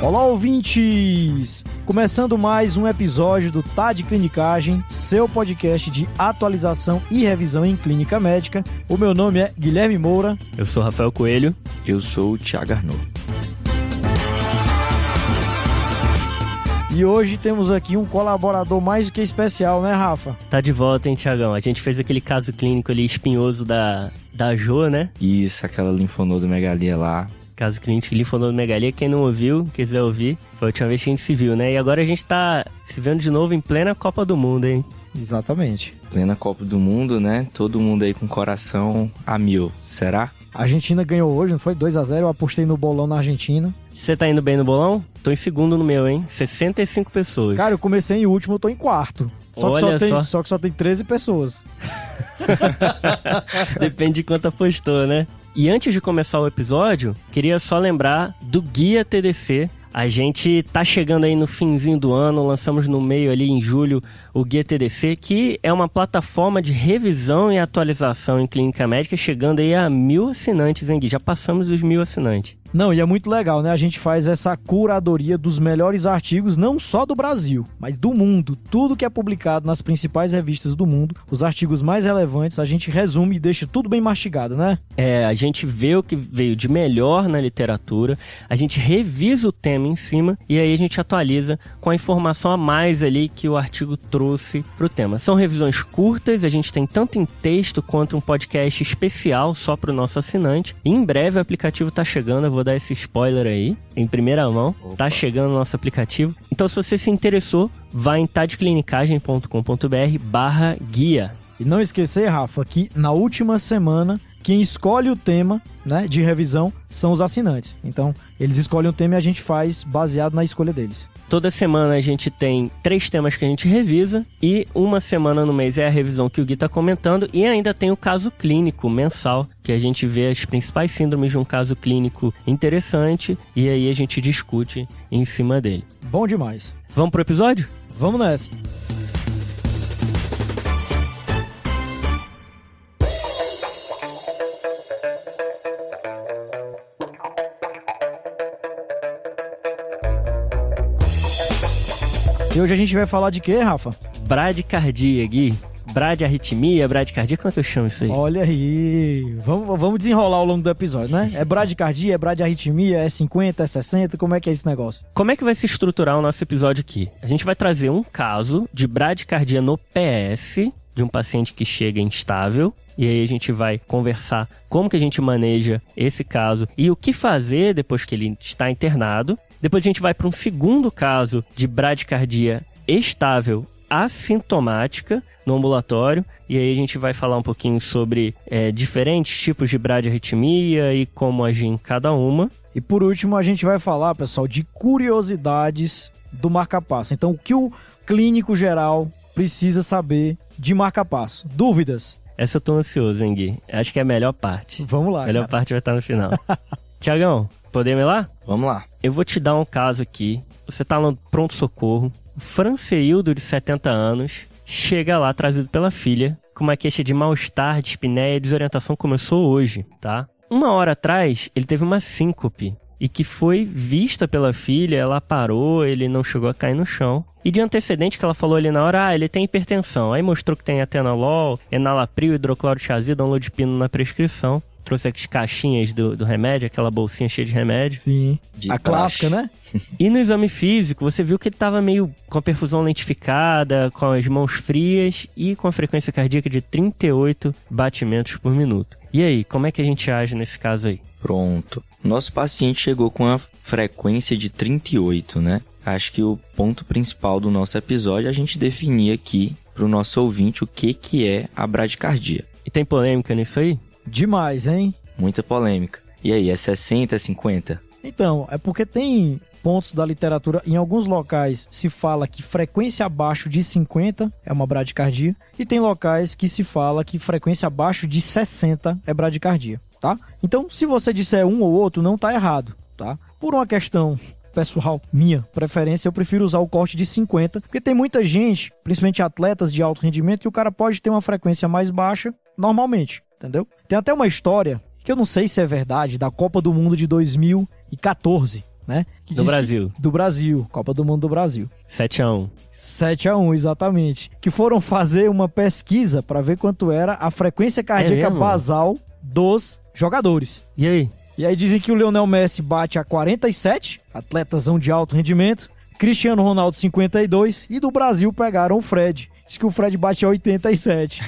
Olá, ouvintes! Começando mais um episódio do Tá de Clinicagem, seu podcast de atualização e revisão em clínica médica. O meu nome é Guilherme Moura. Eu sou Rafael Coelho. Eu sou o Thiago Arnaud. E hoje temos aqui um colaborador mais do que especial, né, Rafa? Tá de volta, hein, Thiagão? A gente fez aquele caso clínico ali espinhoso da Jo, né? Isso, aquela linfonodomegalia lá. Caso clínico de linfonodomegalia, quem não ouviu, quiser ouvir, foi a última vez que a gente se viu, né? E agora a gente tá se vendo de novo em plena Copa do Mundo, hein? Exatamente. Plena Copa do Mundo, né? Todo mundo aí com coração a mil. Será? A Argentina ganhou hoje, não foi? 2-0, eu apostei no bolão na Argentina. Você tá indo bem no bolão? Tô em segundo no meu, hein? 65 pessoas. Cara, eu comecei em último, eu tô em quarto. Só que só tem 13 pessoas. Depende de quanto apostou, né? E antes de começar o episódio, queria só lembrar do Guia TDC. A gente tá chegando aí no finzinho do ano, lançamos no meio ali em julho o Guia TDC, que é uma plataforma de revisão e atualização em clínica médica, chegando aí a 1.000 assinantes, hein, Gui? Já passamos os 1.000 assinantes. Não, e é muito legal, né? A gente faz essa curadoria dos melhores artigos, não só do Brasil, mas do mundo. Tudo que é publicado nas principais revistas do mundo, os artigos mais relevantes, a gente resume e deixa tudo bem mastigado, né? É, a gente vê o que veio de melhor na literatura, a gente revisa o tema em cima e aí a gente atualiza com a informação a mais ali que o artigo trouxe pro tema. São revisões curtas, a gente tem tanto em texto quanto um podcast especial só pro nosso assinante. E em breve o aplicativo tá chegando, eu vou dar esse spoiler aí, em primeira mão. Opa. Tá chegando o nosso aplicativo. Então, se você se interessou, vai em tadeclinicagem.com.br/guia. E não esquecer, Rafa, que na última semana, quem escolhe o tema, né, de revisão são os assinantes. Então, eles escolhem o tema e a gente faz baseado na escolha deles. Toda semana a gente tem 3 temas que a gente revisa e uma semana no mês é a revisão que o Gui tá comentando e ainda tem o caso clínico mensal, que a gente vê as principais síndromes de um caso clínico interessante e aí a gente discute em cima dele. Bom demais. Vamos pro episódio? Vamos nessa. E hoje a gente vai falar de quê, Rafa? Bradicardia, Gui. Bradiarritmia, bradicardia, como é que eu chamo isso aí? Olha aí, vamos desenrolar ao longo do episódio, né? É bradicardia, é bradiarritmia, é 50, é 60, como é que é esse negócio? Como é que vai se estruturar o nosso episódio aqui? A gente vai trazer um caso de bradicardia no PS, de um paciente que chega instável, e aí a gente vai conversar como que a gente maneja esse caso e o que fazer depois que ele está internado. Depois a gente vai para um segundo caso de bradicardia estável assintomática no ambulatório. E aí a gente vai falar um pouquinho sobre diferentes tipos de bradiarritmia e como agir em cada uma. E por último a gente vai falar, pessoal, de curiosidades do marca-passo. Então o que o clínico geral precisa saber de marca-passo? Dúvidas? Essa eu tô ansioso, hein, Gui? Acho que é a melhor parte. Vamos lá, A melhor parte vai estar no final. Tiagão, podemos ir lá? Vamos lá. Eu vou te dar um caso aqui. Você tá no pronto-socorro. O Franceildo, de 70 anos, chega lá trazido pela filha com uma queixa de mal-estar, dispneia e desorientação. Começou hoje, tá? 1 hora atrás, ele teve uma síncope e que foi vista pela filha, ela parou, ele não chegou a cair no chão. E de antecedente que ela falou ali na hora, ele tem hipertensão. Aí mostrou que tem atenolol, enalapril, hidroclorotiazida, amlodipino na prescrição. Trouxe as caixinhas do remédio, aquela bolsinha cheia de remédio. Sim, a clássica, né? E no exame físico, você viu que ele estava meio com a perfusão lentificada, com as mãos frias e com a frequência cardíaca de 38 batimentos por minuto. E aí, como é que a gente age nesse caso aí? Pronto. Nosso paciente chegou com a frequência de 38, né? Acho que o ponto principal do nosso episódio é a gente definir aqui para o nosso ouvinte o que é a bradicardia. E tem polêmica nisso aí? Demais, hein? Muita polêmica. E aí, é 60, é 50? Então, é porque tem pontos da literatura, em alguns locais se fala que frequência abaixo de 50 é uma bradicardia, e tem locais que se fala que frequência abaixo de 60 é bradicardia, tá? Então, se você disser um ou outro, não tá errado, tá? Por uma questão pessoal, minha preferência, eu prefiro usar o corte de 50, porque tem muita gente, principalmente atletas de alto rendimento, que o cara pode ter uma frequência mais baixa normalmente, entendeu? Tem até uma história, que eu não sei se é verdade, da Copa do Mundo de 2014, né? Do Brasil. Do Brasil, Copa do Mundo do Brasil. 7-1. 7-1, exatamente. Que foram fazer uma pesquisa para ver quanto era a frequência cardíaca basal dos jogadores. E aí? E aí dizem que o Lionel Messi bate a 47, atletazão de alto rendimento, Cristiano Ronaldo 52 e do Brasil pegaram o Fred. Diz que o Fred bate a 87.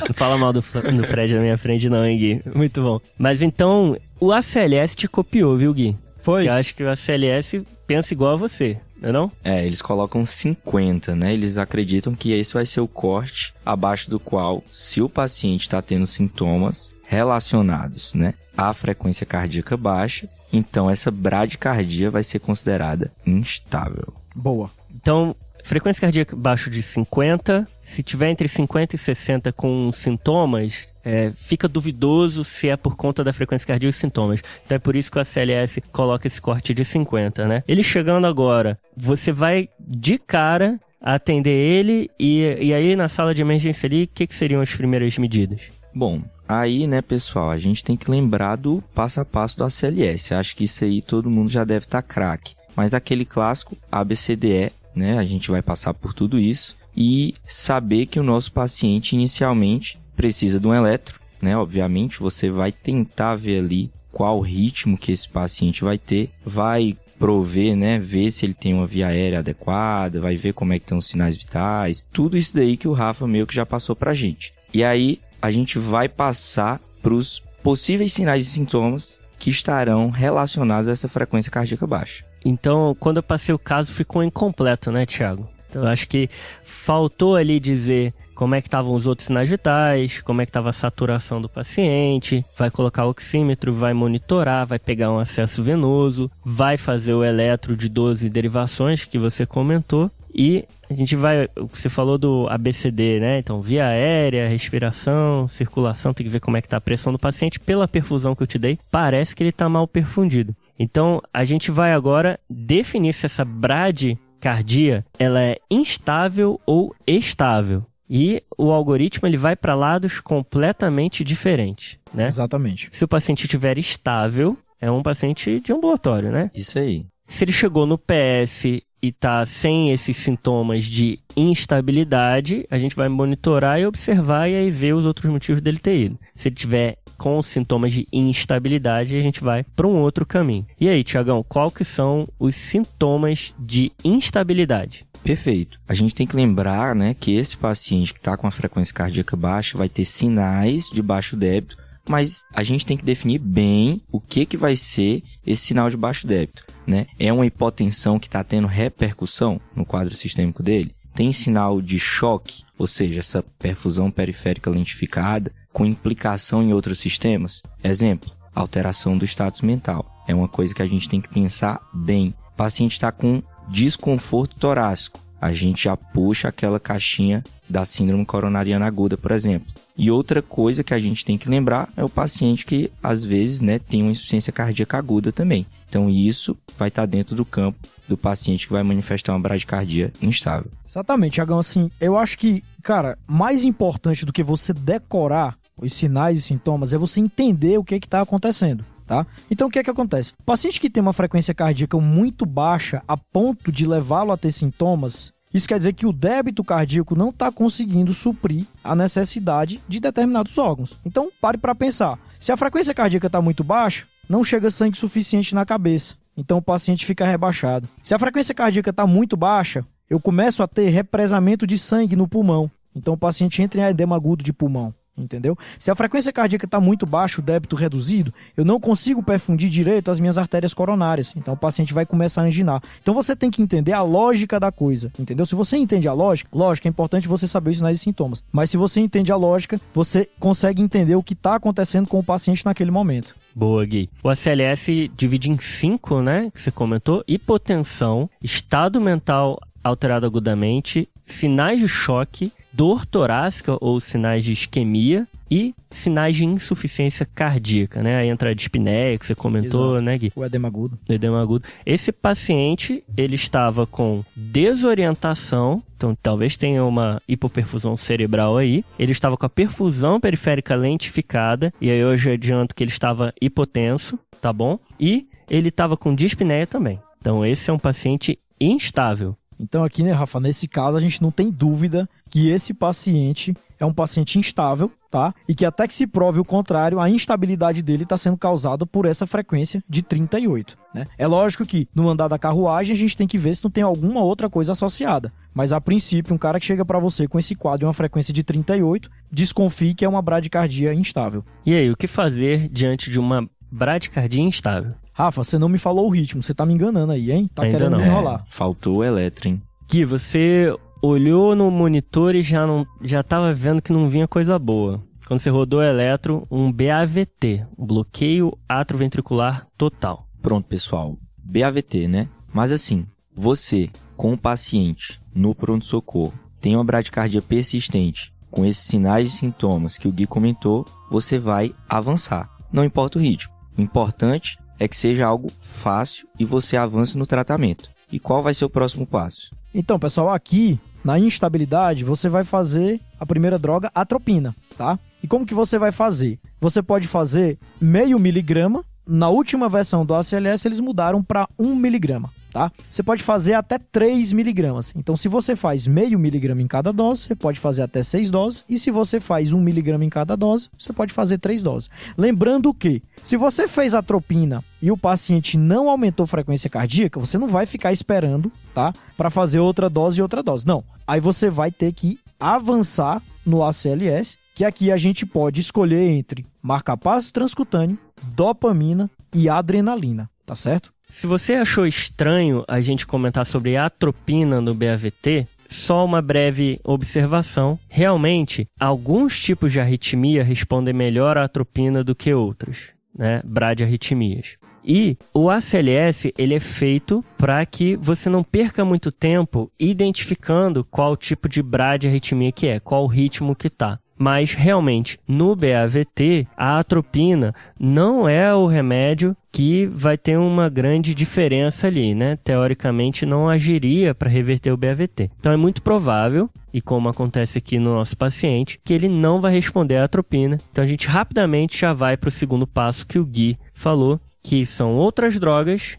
Não fala mal do Fred na minha frente não, hein, Gui? Muito bom. Mas então, o ACLS te copiou, viu, Gui? Foi. Eu acho que o ACLS pensa igual a você, não é não? Eles colocam 50, né? Eles acreditam que esse vai ser o corte abaixo do qual, se o paciente está tendo sintomas relacionados, né, à frequência cardíaca baixa, então essa bradicardia vai ser considerada instável. Boa. Então, frequência cardíaca abaixo de 50, se tiver entre 50 e 60 com sintomas, fica duvidoso se é por conta da frequência cardíaca e sintomas. Então é por isso que o ACLS coloca esse corte de 50, né? Ele chegando agora, você vai de cara atender ele e aí na sala de emergência ali, o que seriam as primeiras medidas? Bom, aí, né, pessoal, a gente tem que lembrar do passo a passo do ACLS. Acho que isso aí todo mundo já deve estar craque. Mas aquele clássico ABCDE, né, a gente vai passar por tudo isso e saber que o nosso paciente inicialmente precisa de um eletro, né? Obviamente, você vai tentar ver ali qual ritmo que esse paciente vai ter, vai prover, né, ver se ele tem uma via aérea adequada, vai ver como é que estão os sinais vitais, tudo isso daí que o Rafa meio que já passou pra gente. E aí, a gente vai passar para os possíveis sinais e sintomas que estarão relacionados a essa frequência cardíaca baixa. Então, quando eu passei o caso, ficou incompleto, né, Thiago? Então, eu acho que faltou ali dizer como é que estavam os outros sinais vitais, como é que estava a saturação do paciente, vai colocar o oxímetro, vai monitorar, vai pegar um acesso venoso, vai fazer o eletro de 12 derivações que você comentou. E a gente vai, você falou do ABCD, né? Então, via aérea, respiração, circulação, tem que ver como é que tá a pressão do paciente. Pela perfusão que eu te dei, parece que ele tá mal perfundido. Então, a gente vai agora definir se essa bradicardia, ela é instável ou estável. E o algoritmo, ele vai para lados completamente diferentes, né? Exatamente. Se o paciente estiver estável, é um paciente de ambulatório, né? Isso aí. Se ele chegou no PS e tá sem esses sintomas de instabilidade, a gente vai monitorar e observar e aí ver os outros motivos dele ter ido. Se ele tiver com sintomas de instabilidade, a gente vai para um outro caminho. E aí, Tiagão, qual que são os sintomas de instabilidade? Perfeito. A gente tem que lembrar, né, que esse paciente que está com a frequência cardíaca baixa vai ter sinais de baixo débito, mas a gente tem que definir bem o que vai ser esse sinal de baixo débito, né? É uma hipotensão que está tendo repercussão no quadro sistêmico dele? Tem sinal de choque, ou seja, essa perfusão periférica lentificada com implicação em outros sistemas? Exemplo, alteração do status mental. É uma coisa que a gente tem que pensar bem. O paciente está com desconforto torácico. A gente já puxa aquela caixinha da síndrome coronariana aguda, por exemplo. E outra coisa que a gente tem que lembrar é o paciente que, às vezes, né, tem uma insuficiência cardíaca aguda também. Então, isso vai estar dentro do campo do paciente que vai manifestar uma bradicardia instável. Exatamente, Thiagão. Assim, eu acho que, cara, mais importante do que você decorar os sinais e sintomas é você entender o que está acontecendo. Tá? Então, o que é que acontece? O paciente que tem uma frequência cardíaca muito baixa a ponto de levá-lo a ter sintomas, isso quer dizer que o débito cardíaco não está conseguindo suprir a necessidade de determinados órgãos. Então, pare para pensar. Se a frequência cardíaca está muito baixa, não chega sangue suficiente na cabeça. Então, o paciente fica rebaixado. Se a frequência cardíaca está muito baixa, eu começo a ter represamento de sangue no pulmão. Então, o paciente entra em edema agudo de pulmão. Entendeu? Se a frequência cardíaca está muito baixa, o débito reduzido, eu não consigo perfundir direito as minhas artérias coronárias. Então o paciente vai começar a anginar. Então você tem que entender a lógica da coisa, entendeu? Se você entende a lógica, lógico, é importante você saber os sinais e sintomas. Mas se você entende a lógica, você consegue entender o que está acontecendo com o paciente naquele momento. Boa, Gui. O ACLS divide em 5, né? Que você comentou: hipotensão, estado mental alterado agudamente, sinais de choque, dor torácica ou sinais de isquemia e sinais de insuficiência cardíaca, né? Aí entra a dispneia, que você comentou, Exato. Né, Gui? O edema agudo. O edema agudo. Esse paciente, ele estava com desorientação, então talvez tenha uma hipoperfusão cerebral aí. Ele estava com a perfusão periférica lentificada, e aí eu já adianto que ele estava hipotenso, tá bom? E ele estava com dispneia também. Então esse é um paciente instável. Então aqui, né, Rafa, nesse caso a gente não tem dúvida que esse paciente é um paciente instável, tá? E que até que se prove o contrário, a instabilidade dele está sendo causada por essa frequência de 38, né? É lógico que no andar da carruagem a gente tem que ver se não tem alguma outra coisa associada. Mas a princípio, um cara que chega para você com esse quadro e uma frequência de 38, desconfie que é uma bradicardia instável. E aí, o que fazer diante de uma bradicardia instável? Rafa, você não me falou o ritmo, você tá me enganando aí, hein? Tá Ainda querendo não. me enrolar. Faltou o eletro, hein? Gui, você olhou no monitor e já tava vendo que não vinha coisa boa. Quando você rodou o eletro, um BAVT, bloqueio atroventricular total. Pronto, pessoal. BAVT, né? Mas assim, você, com o paciente no pronto-socorro, tem uma bradicardia persistente, com esses sinais e sintomas que o Gui comentou, você vai avançar. Não importa o ritmo. O importante é que seja algo fácil e você avance no tratamento. E qual vai ser o próximo passo? Então, pessoal, aqui, na instabilidade, você vai fazer a primeira droga, atropina, tá? E como que você vai fazer? Você pode fazer 0,5 miligrama. Na última versão do ACLS, eles mudaram para 1 miligrama, tá? Você pode fazer até 3 miligramas. Então, se você faz 0,5 miligrama em cada dose, você pode fazer até 6 doses. E se você faz 1 miligrama em cada dose, você pode fazer 3 doses. Lembrando que, se você fez atropina e o paciente não aumentou a frequência cardíaca, você não vai ficar esperando, tá? Para fazer outra dose e outra dose. Não. Aí você vai ter que avançar no ACLS, que aqui a gente pode escolher entre marcapasso transcutâneo, dopamina e adrenalina, tá certo? Se você achou estranho a gente comentar sobre atropina no BAVT, só uma breve observação. Realmente, alguns tipos de arritmia respondem melhor à atropina do que outros, né? Bradiarritmias. E o ACLS, ele é feito para que você não perca muito tempo identificando qual tipo de bradiarritmia que é, qual ritmo que tá. Mas, realmente, no BAVT, a atropina não é o remédio que vai ter uma grande diferença ali, né? Teoricamente, não agiria para reverter o BAVT. Então, é muito provável, e como acontece aqui no nosso paciente, que ele não vai responder à atropina. Então, a gente rapidamente já vai para o segundo passo que o Gui falou, que são outras drogas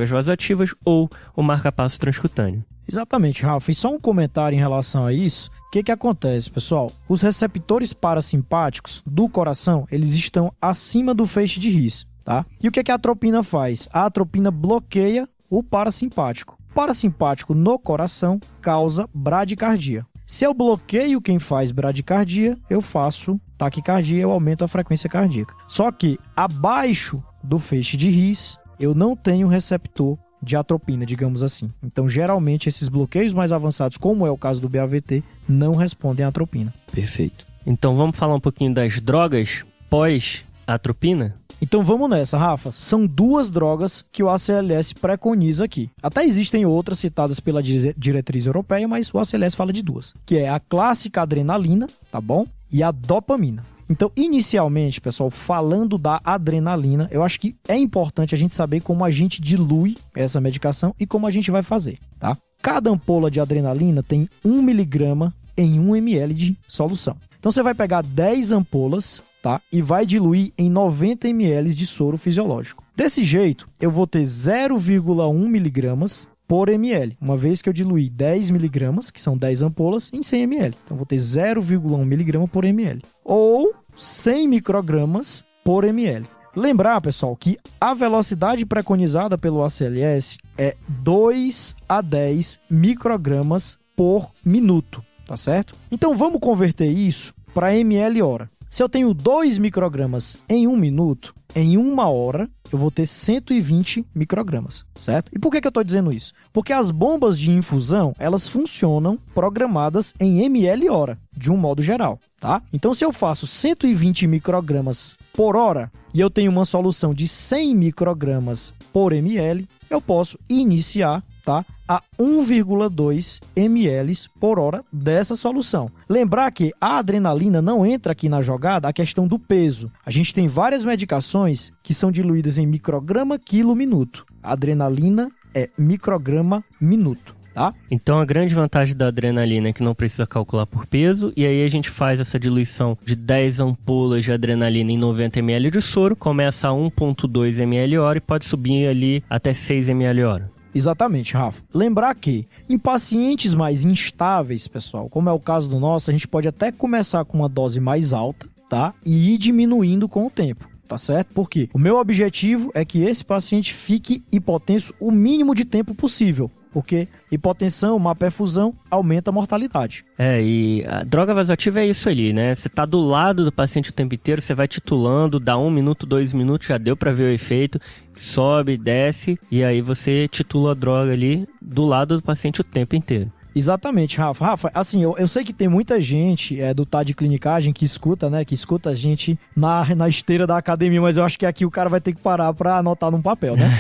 vasoativas ou o marcapasso transcutâneo. Exatamente, Rafa. E só um comentário em relação a isso. O que acontece, pessoal? Os receptores parasimpáticos do coração, eles estão acima do feixe de His, tá? E o que a atropina faz? A atropina bloqueia o parasimpático. O parasimpático no coração causa bradicardia. Se eu bloqueio quem faz bradicardia, eu faço taquicardia, eu aumento a frequência cardíaca. Só que abaixo do feixe de His, eu não tenho receptor de atropina, digamos assim. Então, geralmente, esses bloqueios mais avançados, como é o caso do BAVT, não respondem à atropina. Perfeito. Então, vamos falar um pouquinho das drogas pós-atropina? Então, vamos nessa, Rafa. São 2 drogas que o ACLS preconiza aqui. Até existem outras citadas pela diretriz europeia, mas o ACLS fala de 2, que é a clássica adrenalina, tá bom? E a dopamina. Então, inicialmente, pessoal, falando da adrenalina, eu acho que é importante a gente saber como a gente dilui essa medicação e como a gente vai fazer, tá? Cada ampola de adrenalina tem 1 miligrama em 1 ml de solução. Então, você vai pegar 10 ampolas, tá? E vai diluir em 90 ml de soro fisiológico. Desse jeito, eu vou ter 0,1 miligramas por ml, uma vez que eu diluí 10 miligramas, que são 10 ampolas, em 100 ml. Então, vou ter 0,1 miligrama por ml. Ou 100 microgramas por ml. Lembrar, pessoal, que a velocidade preconizada pelo ACLS é 2 a 10 microgramas por minuto, tá certo? Então, vamos converter isso para ml hora. Se eu tenho 2 microgramas em 1 minuto, em 1 hora, eu vou ter 120 microgramas, certo? E por que eu estou dizendo isso? Porque as bombas de infusão, elas funcionam programadas em ml hora, de um modo geral, tá? Então, se eu faço 120 microgramas por hora e eu tenho uma solução de 100 microgramas por ml, eu posso iniciar, tá, a 1,2 ml por hora dessa solução. Lembrar que a adrenalina não entra aqui na jogada a questão do peso. A gente tem várias medicações que são diluídas em micrograma quilo minuto. A adrenalina é micrograma minuto. tá? Então a grande vantagem da adrenalina é que não precisa calcular por peso, e aí a gente faz essa diluição de 10 ampolas de adrenalina em 90 ml de soro, começa a 1,2 ml hora e pode subir ali até 6 ml hora. Exatamente, Rafa. Lembrar que em pacientes mais instáveis, pessoal, como é o caso do nosso, a gente pode até começar com uma dose mais alta, tá? E ir diminuindo com o tempo, tá certo? Porque o meu objetivo é que esse paciente fique hipotenso o mínimo de tempo possível. Porque hipotensão, má perfusão, aumenta a mortalidade. E a droga vasoativa é isso ali, né? Você tá do lado do paciente o tempo inteiro, você vai titulando, dá 1 minuto, 2 minutos, já deu pra ver o efeito, sobe, desce, e aí você titula a droga ali do lado do paciente o tempo inteiro. Exatamente, Rafa. Rafa, assim, eu sei que tem muita gente do TAD de clinicagem que escuta, né? Que escuta a gente na esteira da academia, mas eu acho que aqui o cara vai ter que parar pra anotar num papel, né?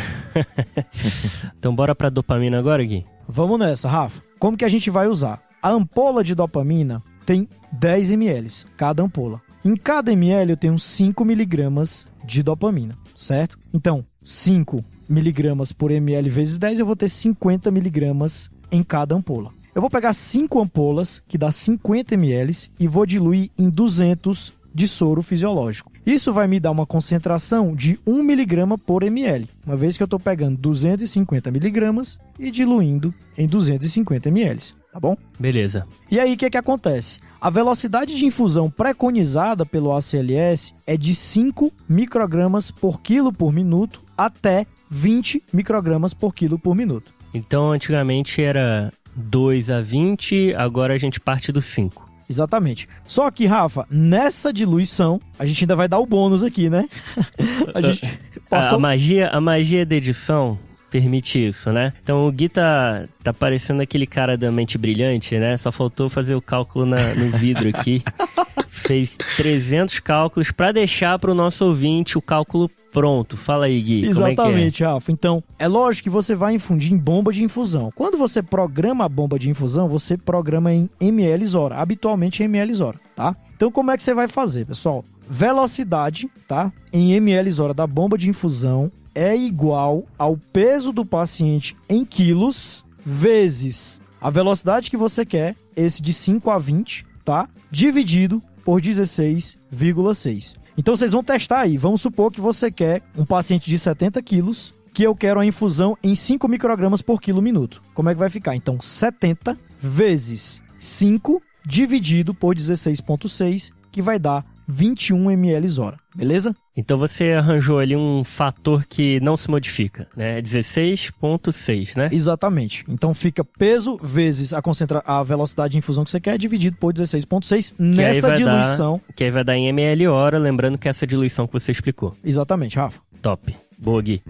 Então bora pra dopamina agora, Gui? Vamos nessa, Rafa. Como que a gente vai usar? A ampola de dopamina tem 10 ml, cada ampola. Em cada ml eu tenho 5 miligramas de dopamina, certo? Então, 5 miligramas por ml vezes 10, eu vou ter 50 miligramas em cada ampola. Eu vou pegar 5 ampolas, que dá 50 ml, e vou diluir em 200 de soro fisiológico. Isso vai me dar uma concentração de 1 mg por ml, uma vez que eu estou pegando 250 mg e diluindo em 250 ml, tá bom? Beleza. E aí, o que acontece? A velocidade de infusão preconizada pelo ACLS é de 5 microgramas por quilo por minuto até 20 microgramas por quilo por minuto. Então, antigamente era 2 a 20, agora a gente parte do 5. Exatamente. Só que, Rafa, nessa diluição, a gente ainda vai dar o bônus aqui, né? A gente passou... a magia da edição permite isso, né? Então o Gui tá parecendo aquele cara da mente brilhante, né? Só faltou fazer o cálculo no vidro aqui. Fez 300 cálculos para deixar para o nosso ouvinte o cálculo pronto. Fala aí, Gui. Exatamente, Rafa. Então, é lógico que você vai infundir em bomba de infusão. Quando você programa a bomba de infusão, você programa em ml hora, habitualmente em ml hora, tá? Então, como é que você vai fazer, pessoal? Velocidade, tá? Em ml hora da bomba de infusão é igual ao peso do paciente em quilos vezes a velocidade que você quer, esse de 5 a 20, tá? Dividido por 16,6. Então vocês vão testar aí. Vamos supor que você quer um paciente de 70 quilos, que eu quero a infusão em 5 microgramas por quilo minuto. Como é que vai ficar? Então 70 vezes 5 dividido por 16,6, que vai dar 21 ml hora, beleza? Então você arranjou ali um fator que não se modifica, né? 16,6, né? Exatamente. Então fica peso vezes a velocidade de infusão que você quer, dividido por 16,6 nessa diluição. Que aí vai dar em ml hora, lembrando que é essa diluição que você explicou. Exatamente, Rafa. Top. Boa, Gui.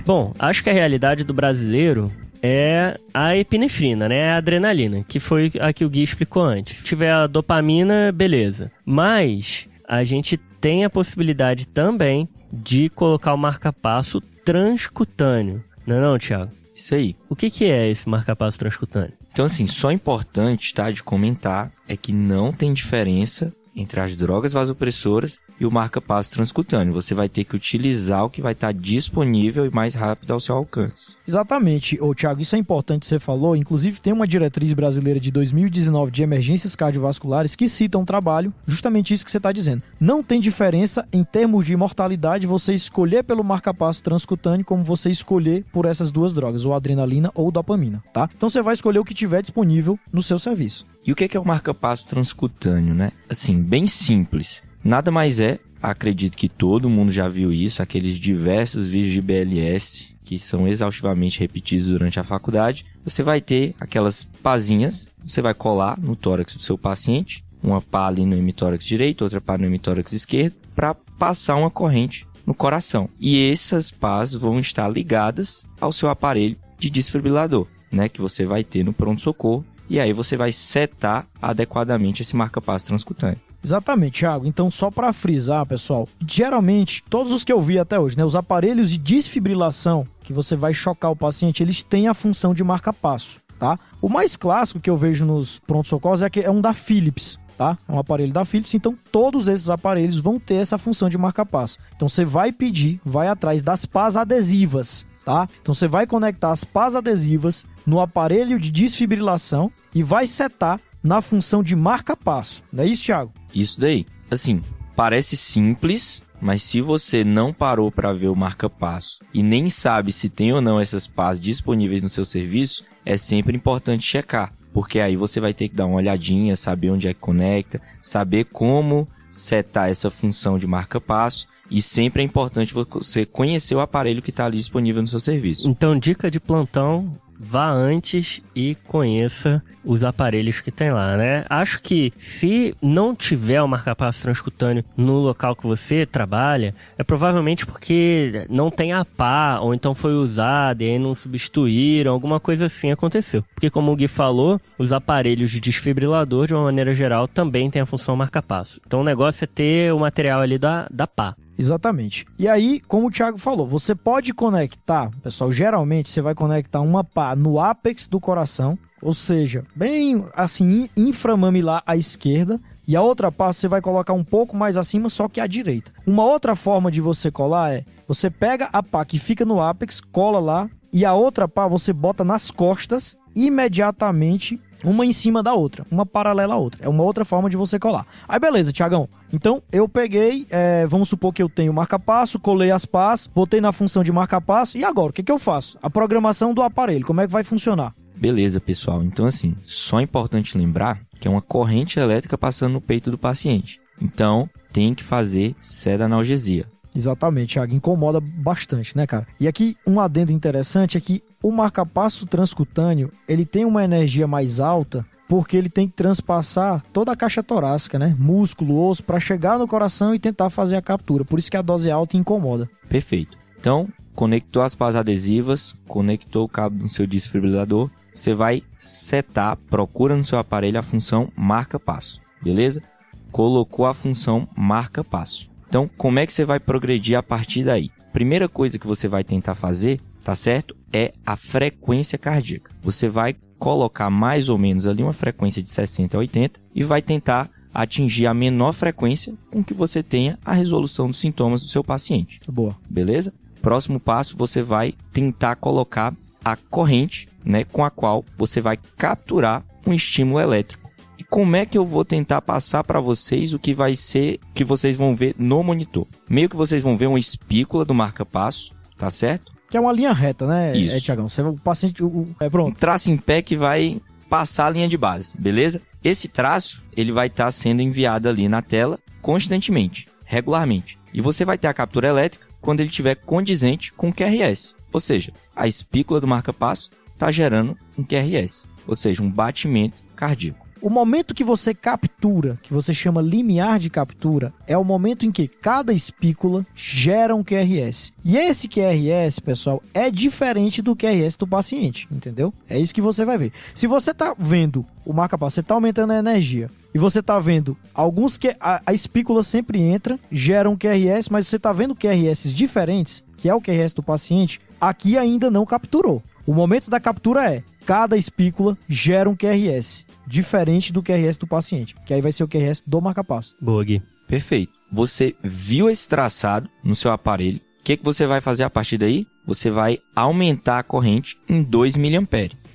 Bom, acho que a realidade do brasileiro é a epinefrina, né? A adrenalina, que foi a que o Gui explicou antes. Se tiver a dopamina, beleza. Mas a gente tem a possibilidade também de colocar o marca-passo transcutâneo. Não, Thiago? Isso aí. O que é esse marca-passo transcutâneo? Então, assim, só importante, tá, de comentar é que não tem diferença entre as drogas vasopressoras e o marca-passo transcutâneo. Você vai ter que utilizar o que vai estar disponível e mais rápido ao seu alcance. Exatamente, Thiago, isso é importante que você falou. Inclusive, tem uma diretriz brasileira de 2019 de emergências cardiovasculares que cita um trabalho, justamente isso que você está dizendo. Não tem diferença em termos de mortalidade você escolher pelo marca-passo transcutâneo como você escolher por essas duas drogas, ou adrenalina ou dopamina, tá? Então você vai escolher o que tiver disponível no seu serviço. E o que é o marca-passo transcutâneo, né? Assim, bem simples. Nada mais é, acredito que todo mundo já viu isso, aqueles diversos vídeos de BLS que são exaustivamente repetidos durante a faculdade. Você vai ter aquelas pazinhas, você vai colar no tórax do seu paciente, uma pá ali no hemitórax direito, outra pá no hemitórax esquerdo, para passar uma corrente no coração. E essas pás vão estar ligadas ao seu aparelho de desfibrilador, né, que você vai ter no pronto-socorro, e aí você vai setar adequadamente esse marca-passo transcutâneo. Exatamente, Thiago. Então, só para frisar, pessoal, geralmente, todos os que eu vi até hoje, né, os aparelhos de desfibrilação, que você vai chocar o paciente, eles têm a função de marca-passo, tá? O mais clássico que eu vejo nos pronto-socorros é um da Philips, tá? É um aparelho da Philips, então todos esses aparelhos vão ter essa função de marca-passo. Então você vai pedir, vai atrás das pás adesivas, tá? Então você vai conectar as pás adesivas no aparelho de desfibrilação e vai setar na função de marca-passo. Não é isso, Thiago? Isso daí. Assim, parece simples, mas se você não parou para ver o marca-passo e nem sabe se tem ou não essas pás disponíveis no seu serviço, é sempre importante checar, porque aí você vai ter que dar uma olhadinha, saber onde é que conecta, saber como setar essa função de marca-passo, e sempre é importante você conhecer o aparelho que está ali disponível no seu serviço. Então, dica de plantão, vá antes e conheça os aparelhos que tem lá, né? Acho que se não tiver o marca-passo transcutâneo no local que você trabalha, é provavelmente porque não tem a pá, ou então foi usado e aí não substituíram, alguma coisa assim aconteceu. Porque como o Gui falou, os aparelhos de desfibrilador, de uma maneira geral, também tem a função marca-passo. Então o negócio é ter o material ali da pá. Exatamente. E aí, como o Thiago falou, você pode conectar, pessoal, geralmente você vai conectar uma pá no ápex do coração, ou seja, bem assim, inframamilar à esquerda, e a outra pá você vai colocar um pouco mais acima, só que à direita. Uma outra forma de você colar é, você pega a pá que fica no ápex, cola lá, e a outra pá você bota nas costas, imediatamente uma em cima da outra, uma paralela à outra. É uma outra forma de você colar. Aí beleza, Thiagão. Então eu peguei, vamos supor que eu tenho marca-passo, colei as pás, botei na função de marca-passo, e agora, o que eu faço? A programação do aparelho, como é que vai funcionar? Beleza, pessoal. Então assim, só é importante lembrar que é uma corrente elétrica passando no peito do paciente. Então tem que fazer sedanalgesia. Exatamente, Thiago, incomoda bastante, né, cara? E aqui um adendo interessante é que o marca-passo transcutâneo, ele tem uma energia mais alta porque ele tem que transpassar toda a caixa torácica, né? Músculo, osso, para chegar no coração e tentar fazer a captura. Por isso que a dose é alta e incomoda. Perfeito. Então, conectou as pás adesivas, conectou o cabo no seu desfibrilador, você vai setar, procura no seu aparelho a função marca-passo, beleza? Colocou a função marca-passo. Então, como é que você vai progredir a partir daí? Primeira coisa que você vai tentar fazer, tá certo? É a frequência cardíaca. Você vai colocar mais ou menos ali uma frequência de 60 a 80 e vai tentar atingir a menor frequência com que você tenha a resolução dos sintomas do seu paciente. Boa. Beleza? Próximo passo, você vai tentar colocar a corrente, né, com a qual você vai capturar um estímulo elétrico. E como é que eu vou tentar passar para vocês o que vai ser, que vocês vão ver no monitor? Meio que vocês vão ver uma espícula do marca-passo, tá certo? Que é uma linha reta, né, Isso. Thiagão? Você, o paciente... pronto. Um traço em pé que vai passar a linha de base, beleza? Esse traço, ele vai estar sendo enviado ali na tela constantemente, regularmente. E você vai ter a captura elétrica quando ele estiver condizente com o QRS. Ou seja, a espícula do marca-passo está gerando um QRS, ou seja, um batimento cardíaco. O momento que você captura, que você chama limiar de captura, é o momento em que cada espícula gera um QRS. E esse QRS, pessoal, é diferente do QRS do paciente, entendeu? É isso que você vai ver. Se você está vendo o marca-passo, você está aumentando a energia, e você está vendo alguns que a espícula sempre entra, gera um QRS, mas você está vendo QRS diferentes, que é o QRS do paciente, aqui ainda não capturou. O momento da captura é, cada espícula gera um QRS, diferente do QRS do paciente, que aí vai ser o QRS do marca-passo. Boa, Gui. Perfeito. Você viu esse traçado no seu aparelho, o que você vai fazer a partir daí? Você vai aumentar a corrente em 2 mA.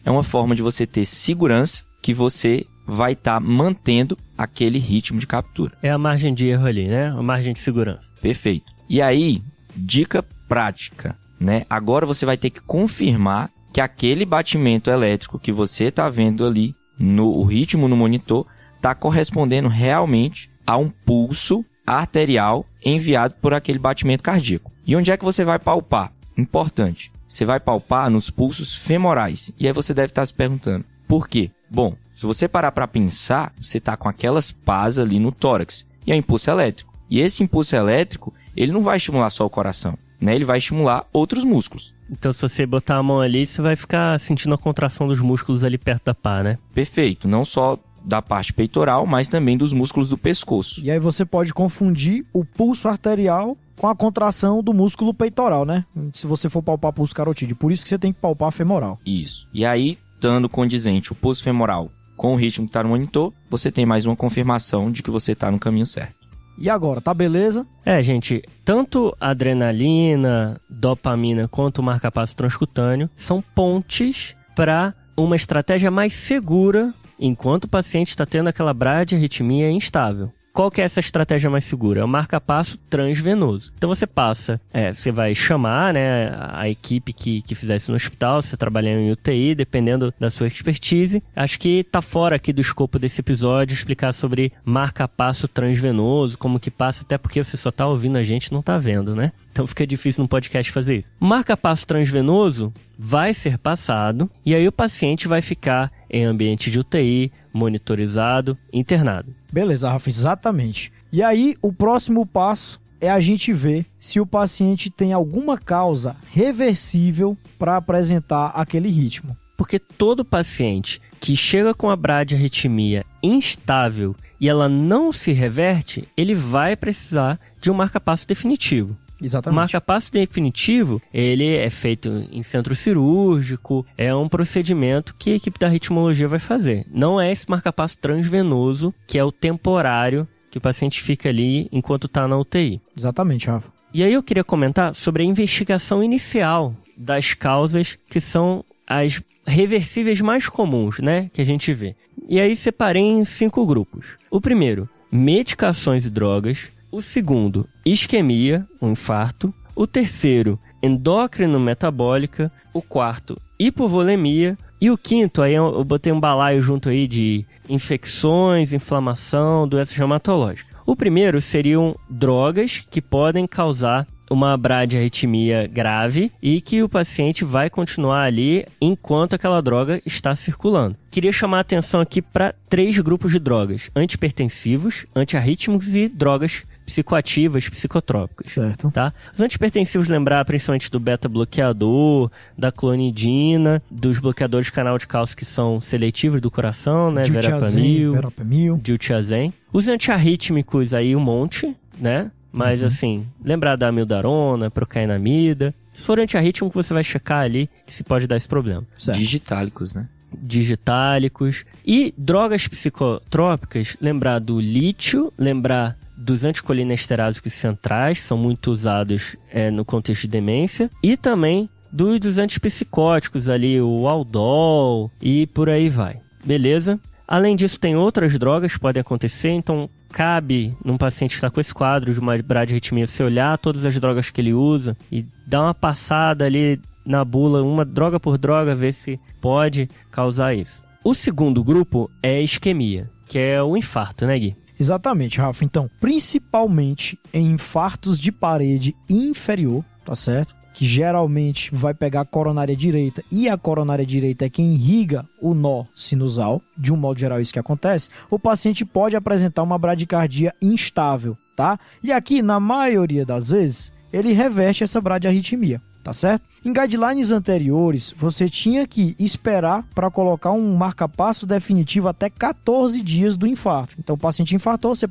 É uma forma de você ter segurança que você vai estar mantendo aquele ritmo de captura. É a margem de erro ali, né? A margem de segurança. Perfeito. E aí, dica prática, né? Agora você vai ter que confirmar que aquele batimento elétrico que você está vendo ali, o ritmo no monitor, está correspondendo realmente a um pulso arterial enviado por aquele batimento cardíaco. E onde é que você vai palpar? Importante, você vai palpar nos pulsos femorais. E aí você deve estar se perguntando, por quê? Bom, se você parar para pensar, você está com aquelas pás ali no tórax, e é um impulso elétrico. E esse impulso elétrico, ele não vai estimular só o coração, né? Ele vai estimular outros músculos. Então, se você botar a mão ali, você vai ficar sentindo a contração dos músculos ali perto da pá, né? Perfeito. Não só da parte peitoral, mas também dos músculos do pescoço. E aí você pode confundir o pulso arterial com a contração do músculo peitoral, né? Se você for palpar pulso carotídeo. Por isso que você tem que palpar femoral. Isso. E aí, estando condizente o pulso femoral com o ritmo que está no monitor, você tem mais uma confirmação de que você está no caminho certo. E agora, tá beleza? Gente, tanto a adrenalina, dopamina quanto o marca-passo transcutâneo são pontes para uma estratégia mais segura enquanto o paciente está tendo aquela bradiarritmia instável. Qual que é essa estratégia mais segura? É o marca-passo transvenoso. Então você passa, você vai chamar, né, a equipe que fizer isso no hospital, se você trabalhar em UTI, dependendo da sua expertise. Acho que tá fora aqui do escopo desse episódio explicar sobre marca-passo transvenoso, como que passa, até porque você só tá ouvindo a gente e não tá vendo, né? Então fica difícil no podcast fazer isso. O marca-passo transvenoso vai ser passado e aí o paciente vai ficar em ambiente de UTI, monitorizado, internado. Beleza, Rafa, exatamente. E aí, o próximo passo é a gente ver se o paciente tem alguma causa reversível para apresentar aquele ritmo. Porque todo paciente que chega com a bradiarritmia instável e ela não se reverte, ele vai precisar de um marca-passo definitivo. Exatamente. O marca-passo definitivo, ele é feito em centro cirúrgico, é um procedimento que a equipe da ritmologia vai fazer. Não é esse marca-passo transvenoso, que é o temporário, que o paciente fica ali enquanto está na UTI. Exatamente, Rafa. E aí eu queria comentar sobre a investigação inicial das causas que são as reversíveis mais comuns, né, que a gente vê. E aí separei em 5 grupos. O primeiro, medicações e drogas. O segundo, isquemia, um infarto. O terceiro, endócrino metabólica. O quarto, hipovolemia. E o quinto, aí eu botei um balaio junto aí de infecções, inflamação, doenças reumatológicas. O primeiro seriam drogas que podem causar uma bradiarritmia grave e que o paciente vai continuar ali enquanto aquela droga está circulando. Queria chamar a atenção aqui para 3 grupos de drogas: antihipertensivos, antiarrítmicos e drogas psicoativas, psicotrópicas. Certo. Tá? Os antihipertensivos, lembrar principalmente do beta-bloqueador, da clonidina, dos bloqueadores de canal de cálcio que são seletivos do coração, né? Verapamil, diltiazem. Os antiarrítmicos aí um monte, né? Mas assim, lembrar da amiodarona, procainamida. Se for antiarrítmico, você vai checar ali que se pode dar esse problema. Certo. Digitálicos, né? Digitálicos. E drogas psicotrópicas, lembrar do lítio, lembrar dos anticolinesterásicos centrais, são muito usados no contexto de demência. E também dos antipsicóticos ali, o Aldol e por aí vai. Beleza? Além disso, tem outras drogas que podem acontecer, então cabe num paciente que está com esse quadro de uma bradiarritmia você olhar todas as drogas que ele usa e dar uma passada ali na bula, uma droga por droga, ver se pode causar isso. O segundo grupo é a isquemia, que é o infarto, né, Gui? Exatamente, Rafa. Então, principalmente em infartos de parede inferior, tá certo? Que geralmente vai pegar a coronária direita, e a coronária direita é quem irriga o nó sinusal, de um modo geral isso que acontece, o paciente pode apresentar uma bradicardia instável, tá? E aqui, na maioria das vezes, ele reverte essa bradiarritmia, tá certo? Em guidelines anteriores, você tinha que esperar para colocar um marca-passo definitivo até 14 dias do infarto. Então, o paciente infartou, você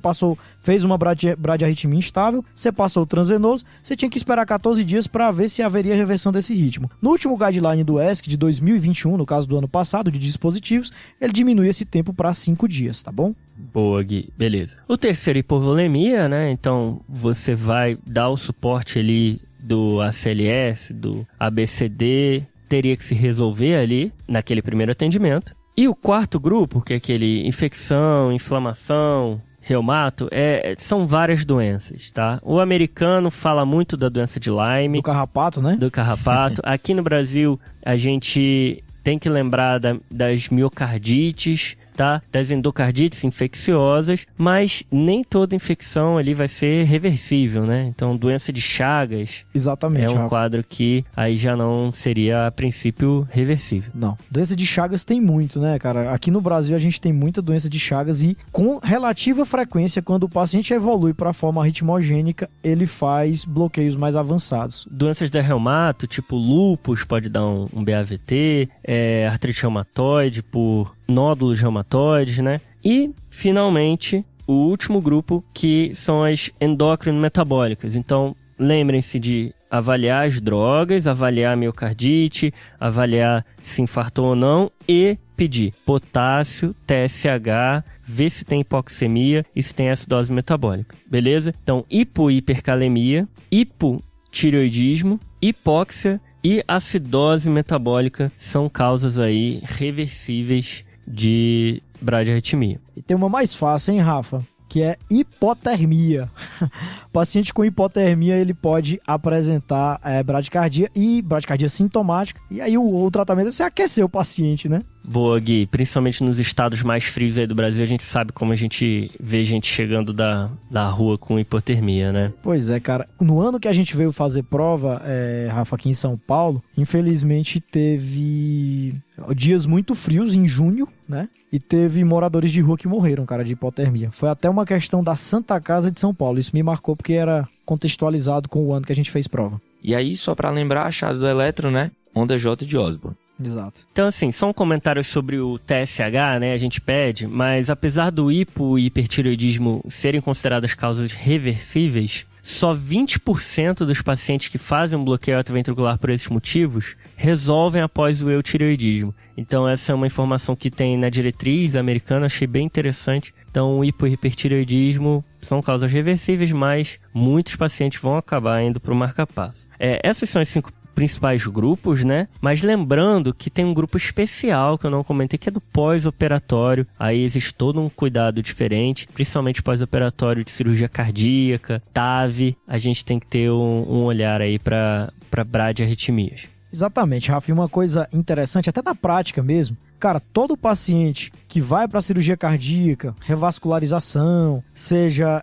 fez uma bradiarritmia instável, você passou o transvenoso, você tinha que esperar 14 dias para ver se haveria reversão desse ritmo. No último guideline do ESC de 2021, no caso do ano passado, de dispositivos, ele diminui esse tempo para 5 dias, tá bom? Boa, Gui. Beleza. O terceiro, hipovolemia, né? Então, você vai dar o suporte ali do ACLS, do ABCD, teria que se resolver ali naquele primeiro atendimento. E o quarto grupo, que é aquele infecção, inflamação, reumato, são várias doenças, tá? O americano fala muito da doença de Lyme. Do carrapato, né? Do carrapato. Aqui no Brasil, a gente tem que lembrar das miocardites, tá? Das endocardites infecciosas, mas nem toda infecção ali vai ser reversível, né? Então, doença de Chagas. Exatamente. É um quadro que aí já não seria, a princípio, reversível. Não. Doença de Chagas tem muito, né, cara? Aqui no Brasil a gente tem muita doença de Chagas e com relativa frequência, quando o paciente evolui para a forma arritmogênica, ele faz bloqueios mais avançados. Doenças de reumato, tipo lúpus, pode dar um BAVT, artrite reumatoide por nódulos reumatoides, né? E, finalmente, o último grupo, que são as endócrino-metabólicas. Então, lembrem-se de avaliar as drogas, avaliar a miocardite, avaliar se infartou ou não, e pedir potássio, TSH, ver se tem hipoxemia e se tem acidose metabólica, beleza? Então, hipo-hipercalemia, hipotireoidismo, hipóxia e acidose metabólica são causas aí reversíveis de bradiarritmia. E tem uma mais fácil, hein, Rafa? Que é hipotermia. O paciente com hipotermia, ele pode apresentar bradicardia e bradicardia sintomática. E aí o tratamento é você aquecer o paciente, né? Boa, Gui. Principalmente nos estados mais frios aí do Brasil, a gente sabe como a gente vê gente chegando da rua com hipotermia, né? Pois é, cara. No ano que a gente veio fazer prova, Rafa, aqui em São Paulo, infelizmente teve dias muito frios em junho, né? E teve moradores de rua que morreram, cara, de hipotermia. Foi até uma questão da Santa Casa de São Paulo. Isso me marcou porque era contextualizado com o ano que a gente fez prova. E aí, só pra lembrar, achado do elétron, né? Onda J de Osborn. Exato. Então, assim, só um comentário sobre o TSH, né? A gente pede, mas apesar do hipo e hipertireoidismo serem consideradas causas reversíveis, só 20% dos pacientes que fazem um bloqueio atrioventricular por esses motivos resolvem após o eutireoidismo. Então, essa é uma informação que tem na diretriz americana, achei bem interessante. Então, o hipo e hipertireoidismo são causas reversíveis, mas muitos pacientes vão acabar indo para o marca-passo. Essas são as 5 principais grupos, né? Mas lembrando que tem um grupo especial que eu não comentei, que é do pós-operatório. Aí existe todo um cuidado diferente, principalmente pós-operatório de cirurgia cardíaca, TAV. A gente tem que ter um olhar aí para bradiarritmias. Exatamente, Rafa. E uma coisa interessante, até da prática mesmo, cara, todo paciente que vai para cirurgia cardíaca, revascularização, seja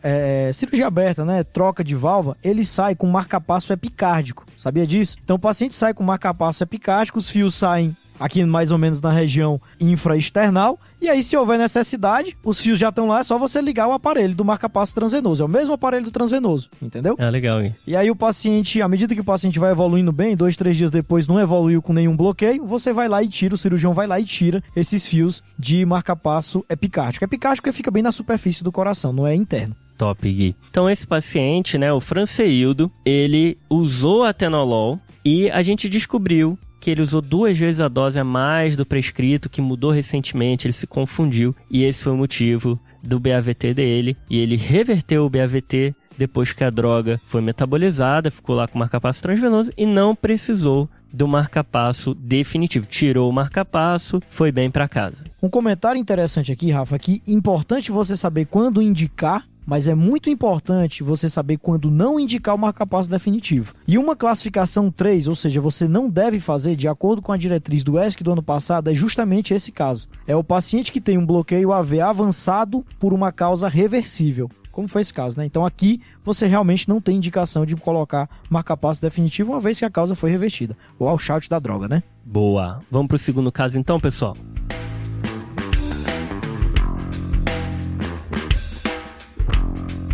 cirurgia aberta, né, troca de válvula, ele sai com marca-passo epicárdico. Sabia disso? Então o paciente sai com marca-passo epicárdico, os fios saem aqui mais ou menos na região infraesternal, e aí se houver necessidade, os fios já estão lá, é só você ligar o aparelho do marca-passo transvenoso, é o mesmo aparelho do transvenoso, entendeu? Legal, hein? E aí o paciente, à medida que o paciente vai evoluindo bem, 2, 3 dias depois não evoluiu com nenhum bloqueio, você vai lá e tira, o cirurgião vai lá e tira esses fios de marca-passo epicárdico. Epicárdico fica bem na superfície do coração, não é interno. Top, Gui. Então esse paciente, né, o Franceildo, ele usou atenolol e a gente descobriu que ele usou 2 vezes a dose a mais do prescrito, que mudou recentemente, ele se confundiu, e esse foi o motivo do BAVT dele, e ele reverteu o BAVT depois que a droga foi metabolizada, ficou lá com o marca-passo transvenoso e não precisou do marca-passo definitivo. Tirou o marca-passo, foi bem para casa. Um comentário interessante aqui, Rafa, que é importante você saber quando indicar, mas é muito importante você saber quando não indicar o marca-passo definitivo. E uma classificação 3, ou seja, você não deve fazer, de acordo com a diretriz do ESC do ano passado, é justamente esse caso. É o paciente que tem um bloqueio AV avançado por uma causa reversível, como foi esse caso, né? Então aqui você realmente não tem indicação de colocar marca-passo definitivo, uma vez que a causa foi revertida. O washout da droga, né? Boa. Vamos para o segundo caso então, pessoal?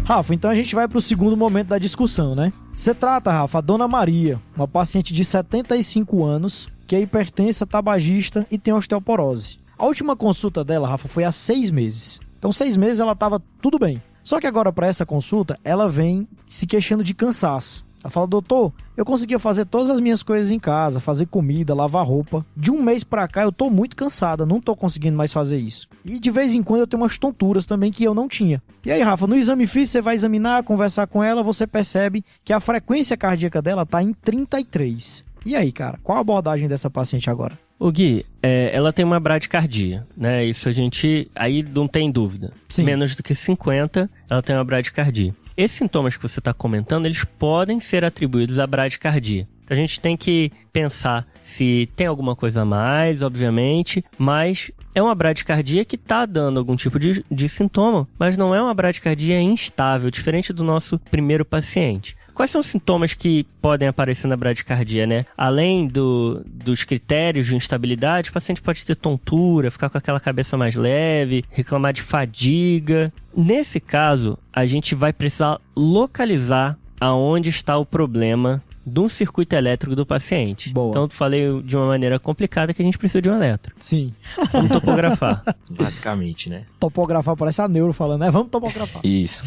Rafa, então a gente vai para o segundo momento da discussão, né? Você trata, Rafa, a Dona Maria, uma paciente de 75 anos, que é hipertensa, tabagista e tem osteoporose. A última consulta dela, Rafa, foi há 6 meses. Então 6 meses ela estava tudo bem. Só que agora para essa consulta, ela vem se queixando de cansaço. Ela fala, doutor, eu conseguia fazer todas as minhas coisas em casa, fazer comida, lavar roupa. De um mês pra cá eu tô muito cansada, não tô conseguindo mais fazer isso. E de vez em quando eu tenho umas tonturas também que eu não tinha. E aí, Rafa, no exame físico você vai examinar, conversar com ela, você percebe que a frequência cardíaca dela tá em 33. E aí, cara, qual a abordagem dessa paciente agora? O Gui, ela tem uma bradicardia, né? Isso a gente, aí não tem dúvida. Sim. Menos do que 50, ela tem uma bradicardia. Esses sintomas que você está comentando, eles podem ser atribuídos à bradicardia. A gente tem que pensar se tem alguma coisa a mais, obviamente, mas é uma bradicardia que está dando algum tipo de sintoma, mas não é uma bradicardia instável, diferente do nosso primeiro paciente. Quais são os sintomas que podem aparecer na bradicardia, né? Além dos critérios de instabilidade, o paciente pode ter tontura, ficar com aquela cabeça mais leve, reclamar de fadiga. Nesse caso, a gente vai precisar localizar aonde está o problema do circuito elétrico do paciente. Boa. Então, eu falei de uma maneira complicada que a gente precisa de um eletro. Sim. Vamos topografar. Basicamente, né? Topografar, parece a neuro falando, né? Vamos topografar. Isso.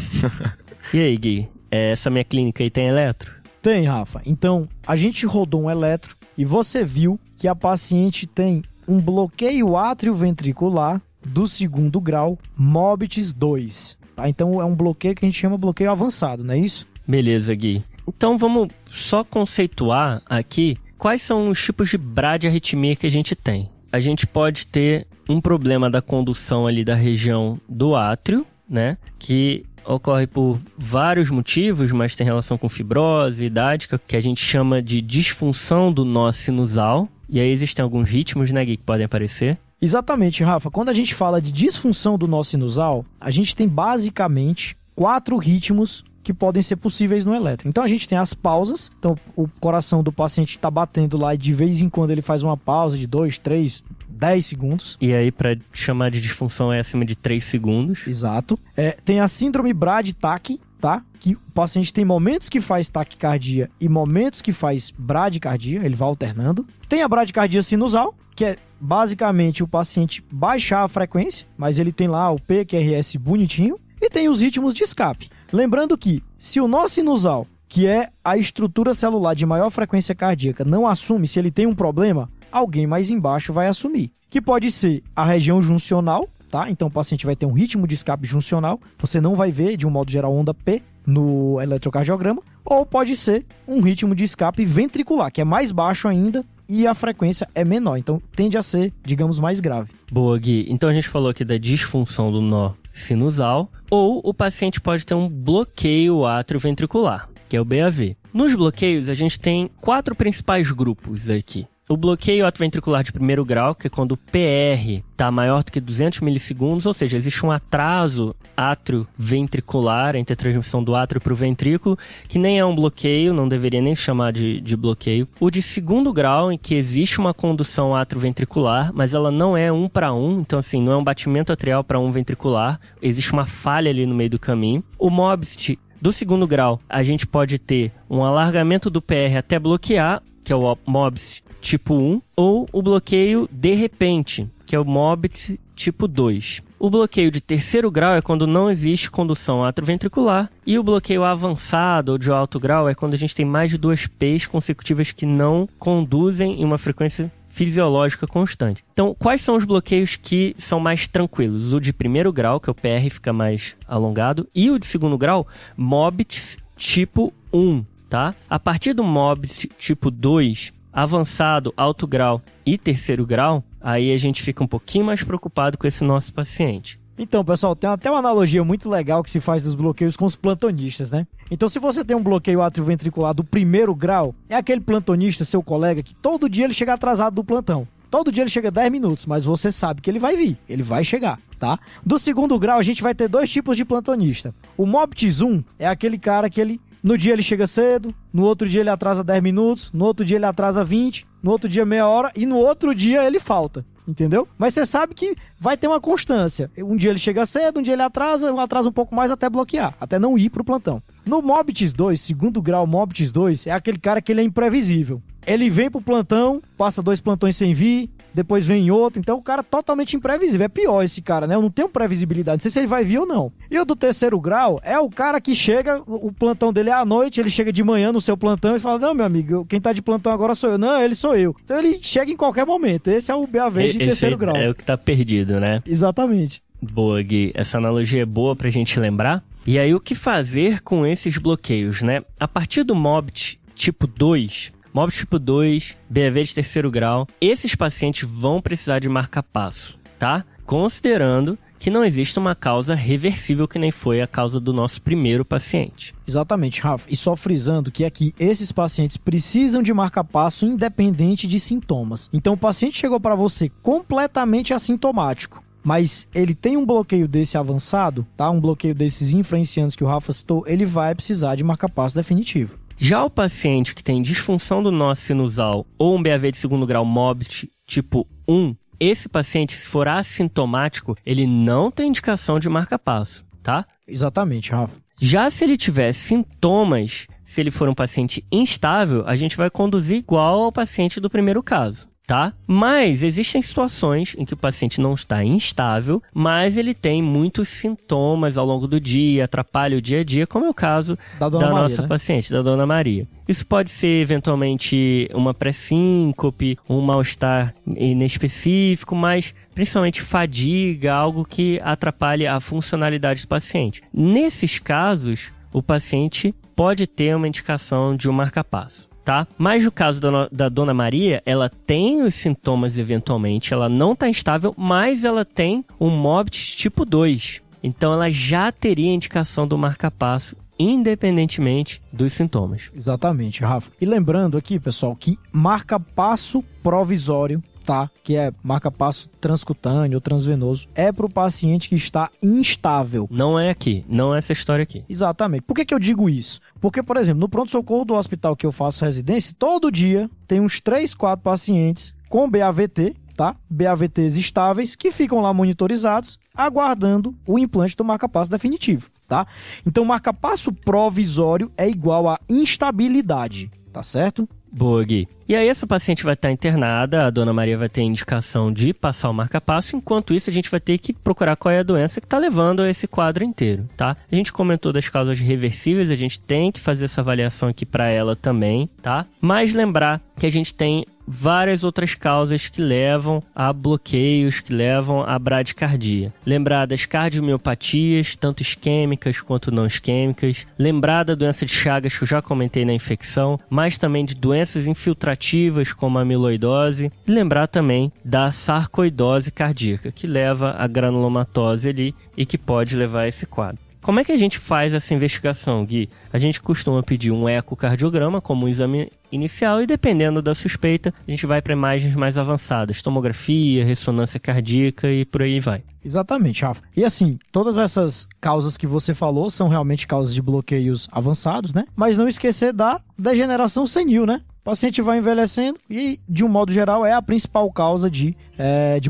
E aí, Gui? Essa minha clínica aí tem eletro? Tem, Rafa. Então, a gente rodou um eletro e você viu que a paciente tem um bloqueio atrioventricular do segundo grau, MOBITS 2. Tá? Então é um bloqueio que a gente chama bloqueio avançado, não é isso? Beleza, Gui. Então vamos só conceituar aqui quais são os tipos de bradiarritmia que a gente tem. A gente pode ter um problema da condução ali da região do átrio, né? Que ocorre por vários motivos, mas tem relação com fibrose, idade, que a gente chama de disfunção do nó sinusal. E aí existem alguns ritmos, né, Gui, que podem aparecer. Exatamente, Rafa. Quando a gente fala de disfunção do nó sinusal, a gente tem basicamente 4 ritmos que podem ser possíveis no eletro. Então a gente tem as pausas, então o coração do paciente está batendo lá e de vez em quando ele faz uma pausa de 2, 3, 10 segundos. E aí para chamar de disfunção é acima de 3 segundos. Exato. Tem a síndrome brad-tac, tá? Que o paciente tem momentos que faz taquicardia e momentos que faz bradicardia, ele vai alternando. Tem a bradicardia sinusal, que é basicamente o paciente baixar a frequência, mas ele tem lá o PQRS bonitinho. E tem os ritmos de escape. Lembrando que, se o nó sinusal, que é a estrutura celular de maior frequência cardíaca, não assume, se ele tem um problema, alguém mais embaixo vai assumir. Que pode ser a região juncional, tá? Então o paciente vai ter um ritmo de escape juncional. Você não vai ver, de um modo geral, onda P no eletrocardiograma. Ou pode ser um ritmo de escape ventricular, que é mais baixo ainda e a frequência é menor. Então tende a ser, digamos, mais grave. Boa, Gui. Então a gente falou aqui da disfunção do nó sinusal, ou o paciente pode ter um bloqueio atrioventricular, que é o BAV. Nos bloqueios, a gente tem 4 principais grupos aqui. O bloqueio atrioventricular de primeiro grau, que é quando o PR está maior do que 200 milissegundos, ou seja, existe um atraso atrioventricular entre a transmissão do átrio para o ventrículo, que nem é um bloqueio, não deveria nem se chamar de bloqueio. O de segundo grau, em que existe uma condução atrioventricular, mas ela não é 1 para 1, então assim, não é um batimento atrial para 1 ventricular, existe uma falha ali no meio do caminho. O MOBITS do segundo grau, a gente pode ter um alargamento do PR até bloquear, que é o MOBITS tipo 1, ou o bloqueio de repente, que é o MOBITS tipo 2. O bloqueio de terceiro grau é quando não existe condução atrioventricular, e o bloqueio avançado ou de alto grau é quando a gente tem mais de 2 P's consecutivas que não conduzem em uma frequência fisiológica constante. Então, quais são os bloqueios que são mais tranquilos? O de primeiro grau, que é o PR fica mais alongado, e o de segundo grau, MOBITS tipo 1, tá? A partir do MOBITS tipo 2, avançado, alto grau e terceiro grau, aí a gente fica um pouquinho mais preocupado com esse nosso paciente. Então, pessoal, tem até uma analogia muito legal que se faz dos bloqueios com os plantonistas, né? Então, se você tem um bloqueio atrioventricular do primeiro grau, é aquele plantonista, seu colega, que todo dia ele chega atrasado do plantão. Todo dia ele chega 10 minutos, mas você sabe que ele vai vir, ele vai chegar, tá? Do segundo grau, a gente vai ter 2 tipos de plantonista. O MOBITS 1 é aquele cara que ele, no dia ele chega cedo, no outro dia ele atrasa 10 minutos, no outro dia ele atrasa 20, no outro dia meia hora e no outro dia ele falta, entendeu? Mas você sabe que vai ter uma constância. Um dia ele chega cedo, um dia ele atrasa um pouco mais até bloquear, até não ir pro plantão. No MOBITS 2, segundo grau MOBITS 2, é aquele cara que ele é imprevisível. Ele vem pro plantão, passa 2 plantões sem vir, depois vem outro, então o cara é totalmente imprevisível. É pior esse cara, né? Eu não tenho previsibilidade, não sei se ele vai vir ou não. E o do terceiro grau é o cara que chega, o plantão dele é à noite, ele chega de manhã no seu plantão e fala, não, meu amigo, quem tá de plantão agora sou eu. Não, ele sou eu. Então ele chega em qualquer momento. Esse é o BAV de terceiro grau. É o que tá perdido, né? Exatamente. Boa, Gui. Essa analogia é boa pra gente lembrar. E aí, o que fazer com esses bloqueios, né? A partir do MOBITS tipo 2... MOBITS tipo 2, BAV de terceiro grau, esses pacientes vão precisar de marca-passo, tá? Considerando que não existe uma causa reversível que nem foi a causa do nosso primeiro paciente. Exatamente, Rafa. E só frisando que aqui esses pacientes precisam de marca-passo independente de sintomas. Então o paciente chegou para você completamente assintomático, mas ele tem um bloqueio desse avançado, tá? Um bloqueio desses influenciantes que o Rafa citou, ele vai precisar de marca-passo definitivo. Já o paciente que tem disfunção do nó sinusal ou um BAV de segundo grau MOBITS tipo 1, esse paciente, se for assintomático, ele não tem indicação de marca-passo, tá? Exatamente, Rafa. Já se ele tiver sintomas, se ele for um paciente instável, a gente vai conduzir igual ao paciente do primeiro caso. tá? Mas existem situações em que o paciente não está instável, mas ele tem muitos sintomas ao longo do dia, atrapalha o dia a dia, como é o caso da nossa paciente, da Dona Maria. Isso pode ser, eventualmente, uma pré-síncope, um mal-estar inespecífico, mas principalmente fadiga, algo que atrapalhe a funcionalidade do paciente. Nesses casos, o paciente pode ter uma indicação de um marca-passo. Tá? Mas no caso da Dona Maria, ela tem os sintomas eventualmente, ela não está instável, mas ela tem um MOBIT tipo 2. Então ela já teria indicação do marca-passo, independentemente dos sintomas. Exatamente, Rafa. E lembrando aqui, pessoal, que marca-passo provisório, tá? Que é marca-passo transcutâneo ou transvenoso, é para o paciente que está instável. Não é aqui, não é essa história aqui. Exatamente. Por que eu digo isso? Porque, por exemplo, no pronto-socorro do hospital que eu faço residência, todo dia tem uns 3, 4 pacientes com BAVT, tá? BAVTs estáveis, que ficam lá monitorizados, aguardando o implante do marca-passo definitivo, tá? Então, marca-passo provisório é igual a instabilidade, tá certo? Boa, Gui. E aí essa paciente vai estar internada, a Dona Maria vai ter indicação de passar o marca-passo, enquanto isso a gente vai ter que procurar qual é a doença que está levando a esse quadro inteiro, tá? A gente comentou das causas reversíveis, a gente tem que fazer essa avaliação aqui para ela também, tá? Mas lembrar que a gente tem várias outras causas que levam a bloqueios, que levam a bradicardia. Lembrar das cardiomiopatias, tanto isquêmicas quanto não isquêmicas. Lembrar da doença de Chagas, que eu já comentei na infecção, mas também de doenças infiltrativas, como a amiloidose. E lembrar também da sarcoidose cardíaca, que leva a granulomatose ali e que pode levar a esse quadro. Como é que a gente faz essa investigação, Gui? A gente costuma pedir um ecocardiograma como um exame inicial e, dependendo da suspeita, a gente vai para imagens mais avançadas, tomografia, ressonância cardíaca e por aí vai. Exatamente, Rafa. E assim, todas essas causas que você falou são realmente causas de bloqueios avançados, né? Mas não esquecer da degeneração senil, né? O paciente vai envelhecendo e, de um modo geral, é a principal causa de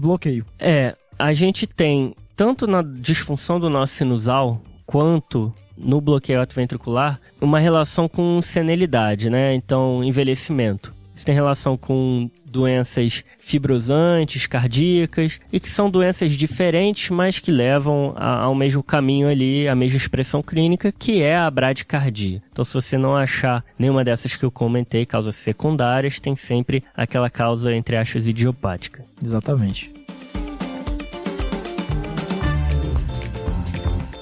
bloqueio. A gente tem, tanto na disfunção do nó sinusal, quanto no bloqueio atrioventricular, uma relação com senilidade, né? Então, envelhecimento. Isso tem relação com doenças fibrosantes, cardíacas, e que são doenças diferentes, mas que levam ao mesmo caminho ali, a mesma expressão clínica, que é a bradicardia. Então, se você não achar nenhuma dessas que eu comentei, causas secundárias, tem sempre aquela causa, entre aspas, idiopática. Exatamente.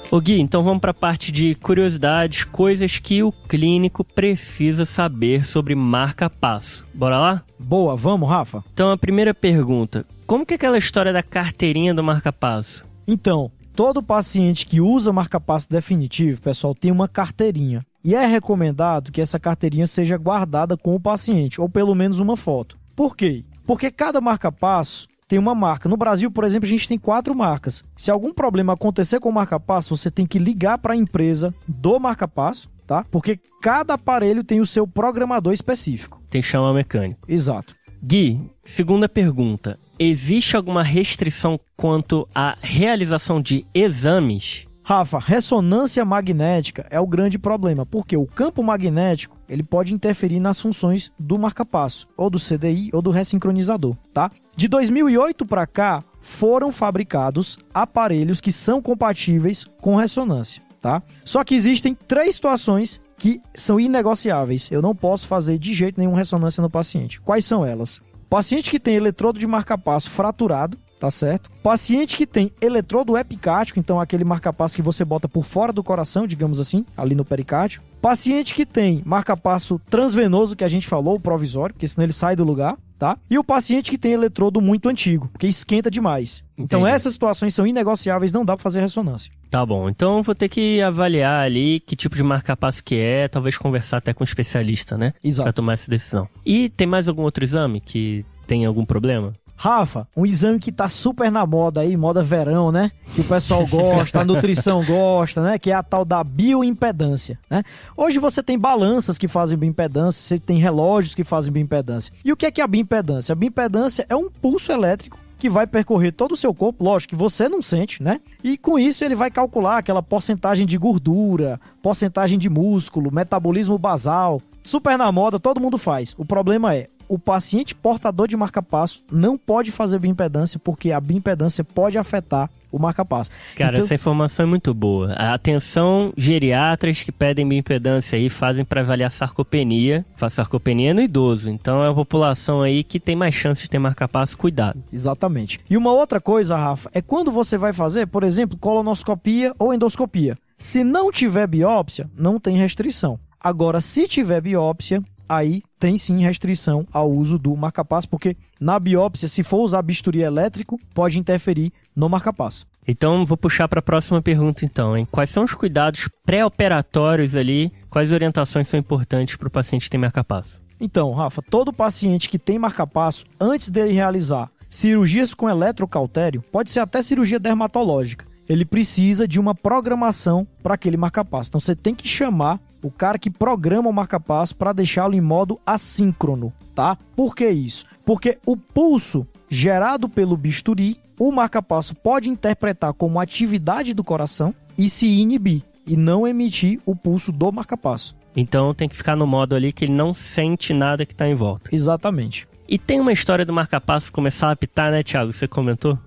Ô Gui, então vamos para a parte de curiosidades, coisas que o clínico precisa saber sobre marca-passo. Bora lá? Boa, vamos, Rafa? Então a primeira pergunta, como que é aquela história da carteirinha do marca-passo? Então, todo paciente que usa marca-passo definitivo, pessoal, tem uma carteirinha. E é recomendado que essa carteirinha seja guardada com o paciente, ou pelo menos uma foto. Por quê? Porque cada marca-passo tem uma marca. No Brasil, por exemplo, a gente tem 4 marcas. Se algum problema acontecer com o marca-passo, você tem que ligar para a empresa do marca-passo, tá? Porque cada aparelho tem o seu programador específico. Tem que chamar o mecânico. Exato. Gui, segunda pergunta. Existe alguma restrição quanto à realização de exames? Rafa, ressonância magnética é o grande problema, porque o campo magnético ele pode interferir nas funções do marca-passo, ou do CDI, ou do ressincronizador, tá? De 2008 para cá, foram fabricados aparelhos que são compatíveis com ressonância, tá? Só que existem 3 situações que são inegociáveis. Eu não posso fazer de jeito nenhum ressonância no paciente. Quais são elas? Paciente que tem eletrodo de marca-passo fraturado, tá certo? Paciente que tem eletrodo epicárdico, então aquele marca-passo que você bota por fora do coração, digamos assim, ali no pericárdio. Paciente que tem marca-passo transvenoso, que a gente falou, o provisório, porque senão ele sai do lugar, tá? E o paciente que tem eletrodo muito antigo, porque esquenta demais. Então essas situações são inegociáveis, não dá pra fazer ressonância. Tá bom, então vou ter que avaliar ali que tipo de marca-passo que é, talvez conversar até com um especialista, né? Exato. Pra tomar essa decisão. E tem mais algum outro exame que tem algum problema? Rafa, um exame que tá super na moda aí, moda verão, né? Que o pessoal gosta, a nutrição gosta, né? Que é a tal da bioimpedância, né? Hoje você tem balanças que fazem bioimpedância, você tem relógios que fazem bioimpedância. E o que é a bioimpedância? A bioimpedância é um pulso elétrico que vai percorrer todo o seu corpo, lógico que você não sente, né? E com isso ele vai calcular aquela porcentagem de gordura, porcentagem de músculo, metabolismo basal. Super na moda, todo mundo faz. O problema é, o paciente portador de marca-passo não pode fazer bioimpedância, porque a bioimpedância pode afetar o marca-passo. Cara, Então, essa informação é muito boa. Atenção, geriatras que pedem bioimpedância aí, fazem para avaliar sarcopenia. Faz sarcopenia no idoso, então é a população aí que tem mais chance de ter marca-passo, cuidado. exatamente. E uma outra coisa, Rafa, é quando você vai fazer, por exemplo, colonoscopia ou endoscopia. Se não tiver biópsia, não tem restrição. Agora, se tiver biópsia, aí tem sim restrição ao uso do marca-passo, porque na biópsia, se for usar bisturi elétrico, pode interferir no marca-passo. Então, vou puxar para a próxima pergunta então, hein? Quais são os cuidados pré-operatórios ali? Quais orientações são importantes para o paciente que tem marca-passo? Então, Rafa, todo paciente que tem marca-passo, antes dele realizar cirurgias com eletrocautério, pode ser até cirurgia dermatológica, ele precisa de uma programação para aquele marca-passo. Então, você tem que chamar o cara que programa o marca-passo para deixá-lo em modo assíncrono, tá? Por que isso? Porque o pulso gerado pelo bisturi, o marca-passo pode interpretar como atividade do coração e se inibir e não emitir o pulso do marca-passo. Então, tem que ficar no modo ali que ele não sente nada que está em volta. Exatamente. E tem uma história do marca-passo começar a apitar, né, Thiago? Você comentou?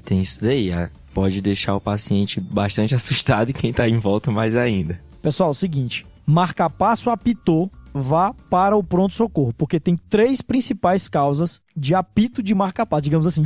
Tem isso daí. Pode deixar o paciente bastante assustado e quem tá em volta mais ainda. Pessoal, é o seguinte, marca-passo apitou, vá para o pronto-socorro, porque tem 3 principais causas de apito de marca-passo, digamos assim.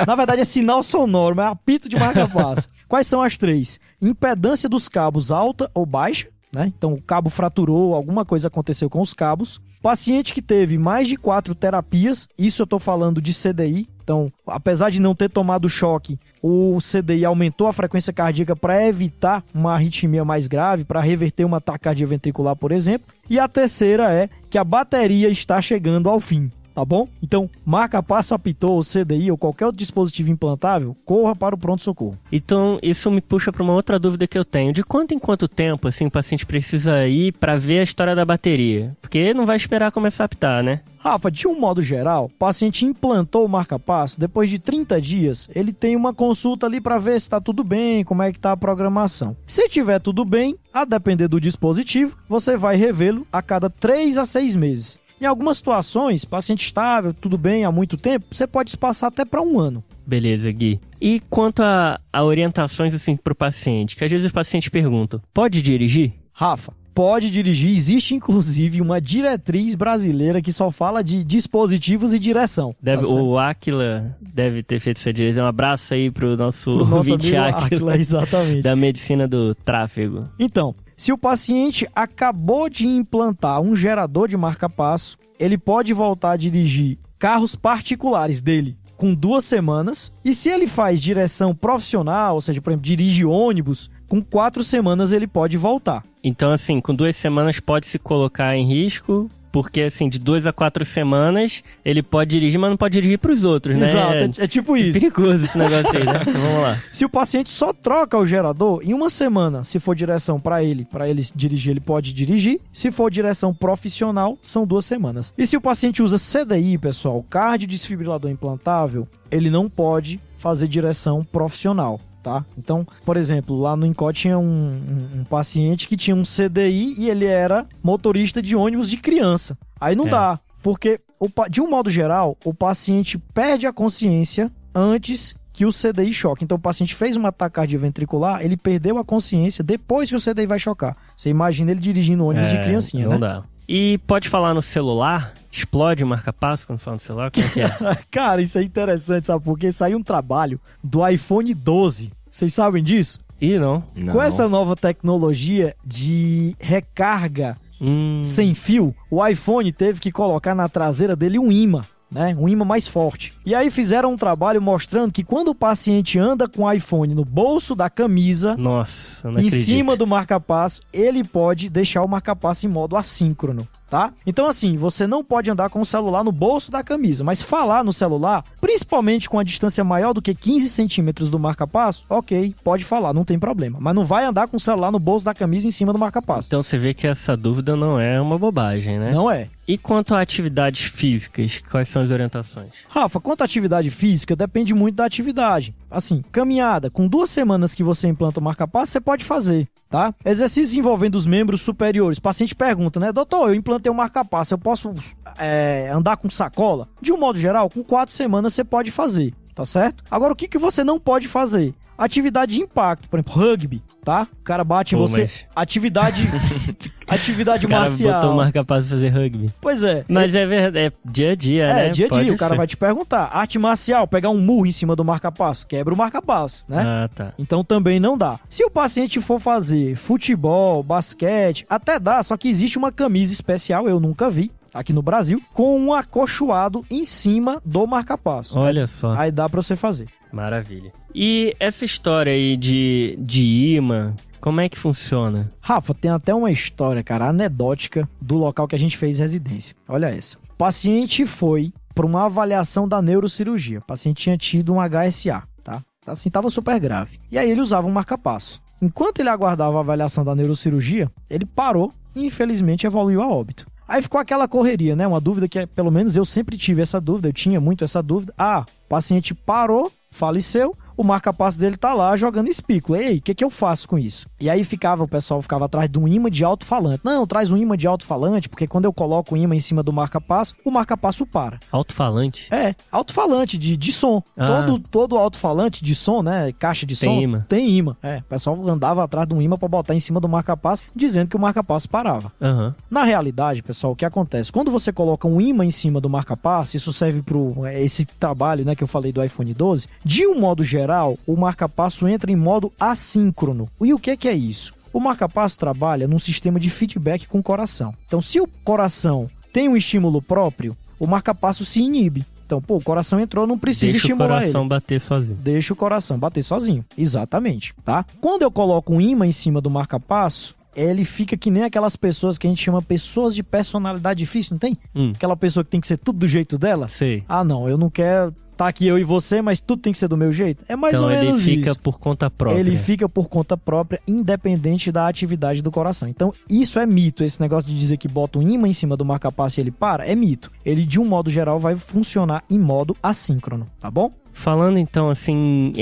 Na verdade é sinal sonoro, mas é apito de marca-passo. Quais são as 3? Impedância dos cabos alta ou baixa, né? Então o cabo fraturou, alguma coisa aconteceu com os cabos. Paciente que teve mais de 4 terapias, isso eu estou falando de CDI. Então, apesar de não ter tomado choque, o CDI aumentou a frequência cardíaca para evitar uma arritmia mais grave, para reverter uma taquicardia ventricular, por exemplo. E a terceira é que a bateria está chegando ao fim, tá bom? Então, marca-passo apitou, ou CDI, ou qualquer outro dispositivo implantável, corra para o pronto-socorro. Então, isso me puxa para uma outra dúvida que eu tenho. De quanto em quanto tempo, assim, o paciente precisa ir para ver a história da bateria? Porque não vai esperar começar a apitar, né? Rafa, de um modo geral, o paciente implantou o marca-passo, depois de 30 dias, ele tem uma consulta ali para ver se está tudo bem, como é que está a programação. Se tiver tudo bem, a depender do dispositivo, você vai revê-lo a cada 3 a 6 meses. Em algumas situações, paciente estável, tudo bem há muito tempo, você pode espaçar até para 1 ano. Beleza, Gui. E quanto a orientações assim para o paciente, que às vezes os pacientes perguntam, pode dirigir? Rafa, pode dirigir. Existe, inclusive, uma diretriz brasileira que só fala de dispositivos e direção. O Áquila deve ter feito essa diretriz. Um abraço aí pro nosso amigo Áquila, exatamente. Da medicina do tráfego. Então, se o paciente acabou de implantar um gerador de marca-passo, ele pode voltar a dirigir carros particulares dele com 2 semanas. E se ele faz direção profissional, ou seja, por exemplo, dirige ônibus, com 4 semanas ele pode voltar. Então, assim, com 2 semanas pode se colocar em risco, porque, assim, de 2 a 4 semanas ele pode dirigir, mas não pode dirigir pros outros, né? Exato, é tipo isso. É perigoso esse negócio aí, né? Então, vamos lá. Se o paciente só troca o gerador, em 1 semana, se for direção para ele dirigir, ele pode dirigir. Se for direção profissional, são 2 semanas. E se o paciente usa CDI, pessoal, cardiodesfibrilador implantável, ele não pode fazer direção profissional. Tá? Então, por exemplo, lá no INCOT tinha um paciente que tinha um CDI e ele era motorista de ônibus de criança. Aí não dá, porque de um modo geral, o paciente perde a consciência antes que o CDI choque. Então o paciente fez uma taquicardia ventricular, ele perdeu a consciência depois que o CDI vai chocar. Você imagina ele dirigindo ônibus de criancinha, não né? Dá. E pode falar no celular? Explode o marca-passo quando fala no celular? Como é que é? Cara, isso é interessante, sabe? Porque saiu um trabalho do iPhone 12. Vocês sabem disso? Ih, não. Com essa nova tecnologia de recarga sem fio, o iPhone teve que colocar na traseira dele um ímã, né? Um ímã mais forte. E aí fizeram um trabalho mostrando que quando o paciente anda com o iPhone no bolso da camisa, nossa, não em acredito. cima do marca-passo, ele pode deixar o marca-passo em modo assíncrono. Tá? Então assim, você não pode andar com o celular no bolso da camisa, mas falar no celular, principalmente com a distância maior do que 15 centímetros do marca-passo, ok, pode falar, não tem problema. Mas não vai andar com o celular no bolso da camisa em cima do marca-passo. Então você vê que essa dúvida não é uma bobagem, né? Não é. E quanto a atividades físicas, quais são as orientações? Rafa, quanto à atividade física, depende muito da atividade. Assim, caminhada, com 2 semanas que você implanta o marca-passo, você pode fazer. tá? Exercícios envolvendo os membros superiores. O paciente pergunta, né? Doutor, eu implantei um marca-passo, eu posso andar com sacola? De um modo geral, com 4 semanas você pode fazer, tá certo? Agora, o que você não pode fazer? Atividade de impacto, por exemplo, rugby, tá? O cara bate em você. Mas... Atividade marcial. O cara botou o marca-passo pra fazer rugby. Pois é. Mas é verdade, é dia a dia, né? É, dia a Pode dia. O cara ser. vai te perguntar. Arte marcial, pegar um murro em cima do marca-passo, quebra o marca-passo, né? Ah, tá. Então também não dá. Se o paciente for fazer futebol, basquete, até dá, só que existe uma camisa especial, eu nunca vi, aqui no Brasil, com um acolchoado em cima do marca-passo. Olha só. Aí dá pra você fazer. Maravilha. E essa história aí de imã, como é que funciona? Rafa, tem até uma história, cara, anedótica do local que a gente fez residência. Olha essa. O paciente foi para uma avaliação da neurocirurgia. O paciente tinha tido um HSA, tá? Assim, tava super grave. E aí ele usava um marca-passo. Enquanto ele aguardava a avaliação da neurocirurgia, ele parou e infelizmente evoluiu a óbito. Aí ficou aquela correria, né? Uma dúvida que, pelo menos, eu sempre tive essa dúvida, eu tinha muito essa dúvida. Ah, o paciente parou, faleceu, o marca-passo dele tá lá jogando espícula. Ei, o que eu faço com isso? E aí o pessoal ficava atrás de um imã de alto-falante. Não, traz um imã de alto-falante, porque quando eu coloco o imã em cima do marca-passo, o marca-passo para. Alto-falante? É, alto-falante de som. Ah. Todo alto-falante de som, né? Caixa de som. Tem imã. Tem imã. É, o pessoal andava atrás de um imã pra botar em cima do marca-passo, dizendo que o marca-passo parava. Aham. Na realidade, pessoal, o que acontece? Quando você coloca um imã em cima do marca-passo, isso serve para esse trabalho, né, que eu falei do iPhone 12, de um modo geral, o marca-passo entra em modo assíncrono. E o que é isso? O marca-passo trabalha num sistema de feedback com o coração. Então, se o coração tem um estímulo próprio, o marca-passo se inibe. Então, o coração entrou, não precisa estimular ele. Deixa o coração bater sozinho. Deixa o coração bater sozinho. Exatamente, tá? Quando eu coloco um imã em cima do marca-passo, ele fica que nem aquelas pessoas que a gente chama pessoas de personalidade difícil, não tem? Aquela pessoa que tem que ser tudo do jeito dela. Sei. Ah, não, eu não quero tá aqui eu e você, mas tudo tem que ser do meu jeito. É mais ou menos isso. Então ele fica por conta própria. Ele fica por conta própria, independente da atividade do coração. Então isso é mito. Esse negócio de dizer que bota um imã em cima do marca-passo e ele para, é mito. Ele, de um modo geral, vai funcionar em modo assíncrono, tá bom? Falando então assim,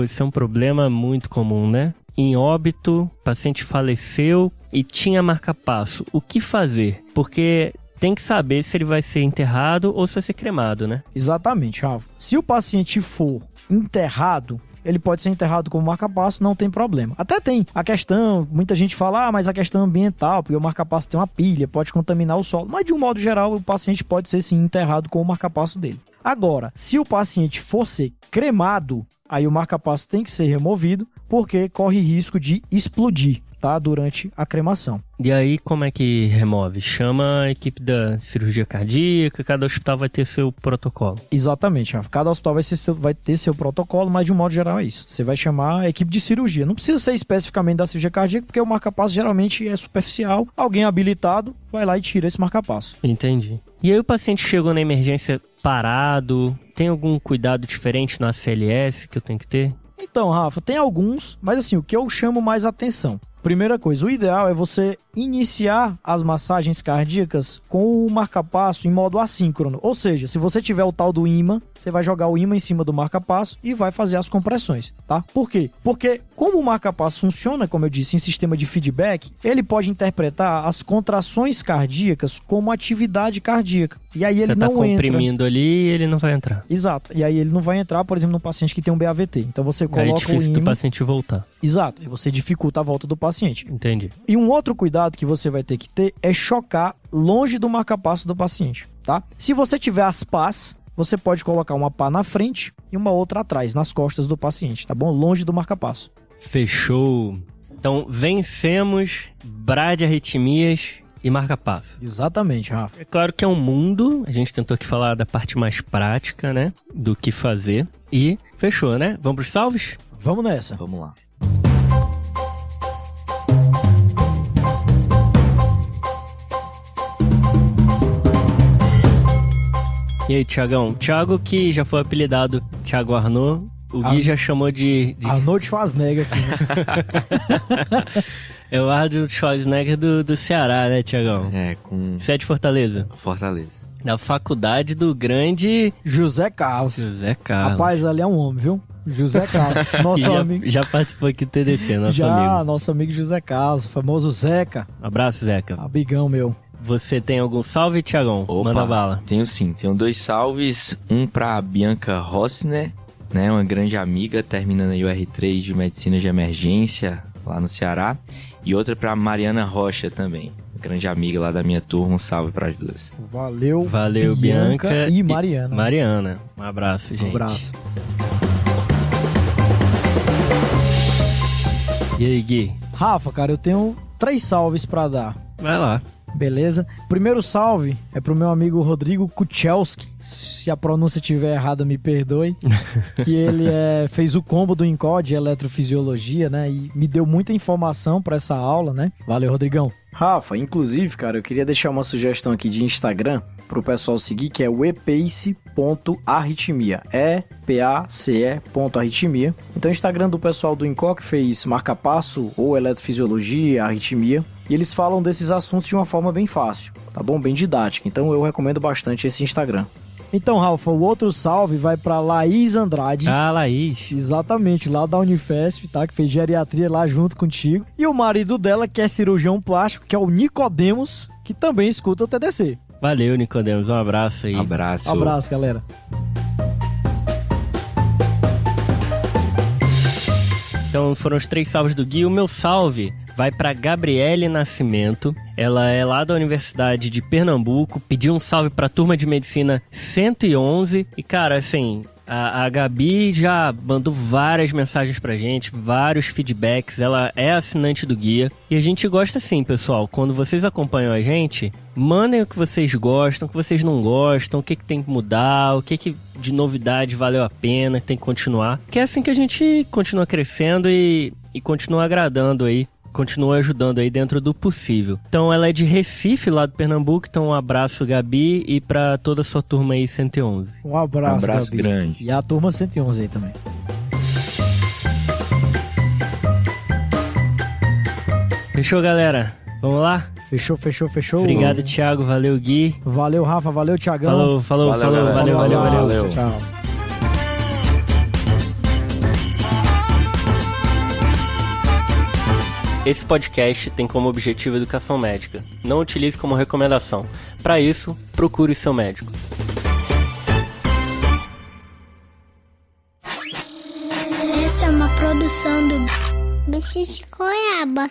isso é um problema muito comum, né? Em óbito, o paciente faleceu e tinha marca-passo. O que fazer? Porque tem que saber se ele vai ser enterrado ou se vai ser cremado, né? Exatamente, Rafa. Se o paciente for enterrado, ele pode ser enterrado com marca-passo, não tem problema. Até tem a questão, muita gente fala, mas a questão ambiental, porque o marca-passo tem uma pilha, pode contaminar o solo. Mas de um modo geral, o paciente pode ser sim enterrado com o marca-passo dele. Agora, se o paciente for ser cremado, aí o marca-passo tem que ser removido, porque corre risco de explodir, tá? Durante a cremação. E aí, como é que remove? Chama a equipe da cirurgia cardíaca, cada hospital vai ter seu protocolo. Exatamente, Rafa. Cada hospital vai ter seu protocolo, mas de um modo geral é isso. Você vai chamar a equipe de cirurgia. Não precisa ser especificamente da cirurgia cardíaca, porque o marca-passo geralmente é superficial. Alguém habilitado vai lá e tira esse marca-passo. Entendi. E aí o paciente chegou na emergência parado, tem algum cuidado diferente na CLS que eu tenho que ter? Então, Rafa, tem alguns, mas assim, o que eu chamo mais atenção. Primeira coisa, o ideal é você iniciar as massagens cardíacas com o marca-passo em modo assíncrono. Ou seja, se você tiver o tal do imã, você vai jogar o imã em cima do marca-passo e vai fazer as compressões, tá? Por quê? Porque como o marca-passo funciona, como eu disse, em sistema de feedback, ele pode interpretar as contrações cardíacas como atividade cardíaca. E aí ele não entra. Você tá comprimindo ali e ele não vai entrar. Exato. E aí ele não vai entrar, por exemplo, no paciente que tem um BAVT. Então você coloca é difícil o imã... do paciente voltar. Exato. E você dificulta a volta do paciente. Entendi. E um outro cuidado que você vai ter que ter é chocar longe do marca-passo do paciente, tá? Se você tiver as pás, você pode colocar uma pá na frente e uma outra atrás, nas costas do paciente, tá bom? Longe do marca-passo. Fechou. Então, vencemos bradiarritmias e marca-passo. Exatamente, Rafa. É claro que é um mundo, a gente tentou aqui falar da parte mais prática, né? Do que fazer. E fechou, né? Vamos pros salves? Vamos nessa. Vamos lá. E aí, Thiagão? Thiago, que já foi apelidado Thiago Arnaud, o Gui já chamou de... Arnold Schwarzenegger aqui, né? É o Arnold Schwarzenegger do Ceará, né, Thiagão? É, com Você é de Fortaleza? Fortaleza. Da faculdade do grande... José Carlos. José Carlos. Rapaz, ali é um homem, viu? José Carlos, nosso amigo. Já participou aqui do TDC, nosso Já, amigo. nosso amigo José Carlos, famoso Zeca. Abraço, Zeca. Amigão meu. Você tem algum salve, Thiagão? Opa, Manda bala. Tenho sim, tenho 2 salves. Um pra Bianca Rossner, né, uma grande amiga, terminando aí o R3 de Medicina de Emergência, lá no Ceará. E outra pra Mariana Rocha também, grande amiga lá da minha turma. Um salve pras duas. Valeu, Bianca e Mariana. Mariana, um abraço, gente. Um abraço. E aí, Gui? Rafa, cara, eu tenho 3 salves pra dar. Vai lá. Beleza? Primeiro salve é pro meu amigo Rodrigo Kuchelski. Se a pronúncia estiver errada, me perdoe. Que ele fez o combo do INCOD de eletrofisiologia, né? E me deu muita informação pra essa aula, né? Valeu, Rodrigão. Rafa, inclusive, cara, eu queria deixar uma sugestão aqui de Instagram pro pessoal seguir, que é o epace.arritmia. epace.arritmia. Então, o Instagram do pessoal do INCOC fez marca-passo ou eletrofisiologia, arritmia. E eles falam desses assuntos de uma forma bem fácil, tá bom? Bem didática. Então eu recomendo bastante esse Instagram. Então, Rafa, o outro salve vai pra Laís Andrade. Ah, Laís. Exatamente, lá da Unifesp, tá? Que fez geriatria lá junto contigo. E o marido dela, que é cirurgião plástico, que é o Nicodemos, que também escuta o TDC. Valeu, Nicodemos. Um abraço aí. Abraço. Abraço, galera. Então foram os 3 salves do Gui. O meu salve vai para Gabriele Nascimento. Ela é lá da Universidade de Pernambuco. Pediu um salve para a turma de medicina 111. E, cara, assim, a Gabi já mandou várias mensagens pra gente, vários feedbacks. Ela é assinante do guia. E a gente gosta assim, pessoal. Quando vocês acompanham a gente, mandem o que vocês gostam, o que vocês não gostam, o que tem que mudar, o que de novidade valeu a pena, tem que continuar. Que é assim que a gente continua crescendo e continua agradando aí. Continua ajudando aí dentro do possível. Então ela é de Recife, lá do Pernambuco. Então um abraço, Gabi, e pra toda a sua turma aí 111. Um abraço, Gabi. Grande. E a turma 111 aí também. Fechou, galera? Vamos lá? Fechou. Obrigado, Thiago. Valeu, Gui. Valeu, Rafa. Valeu, Thiagão. Falou. Galera. Valeu. Tchau. Esse podcast tem como objetivo educação médica. Não utilize como recomendação. Para isso, procure seu médico. Essa é uma produção do Bicho de Goiaba.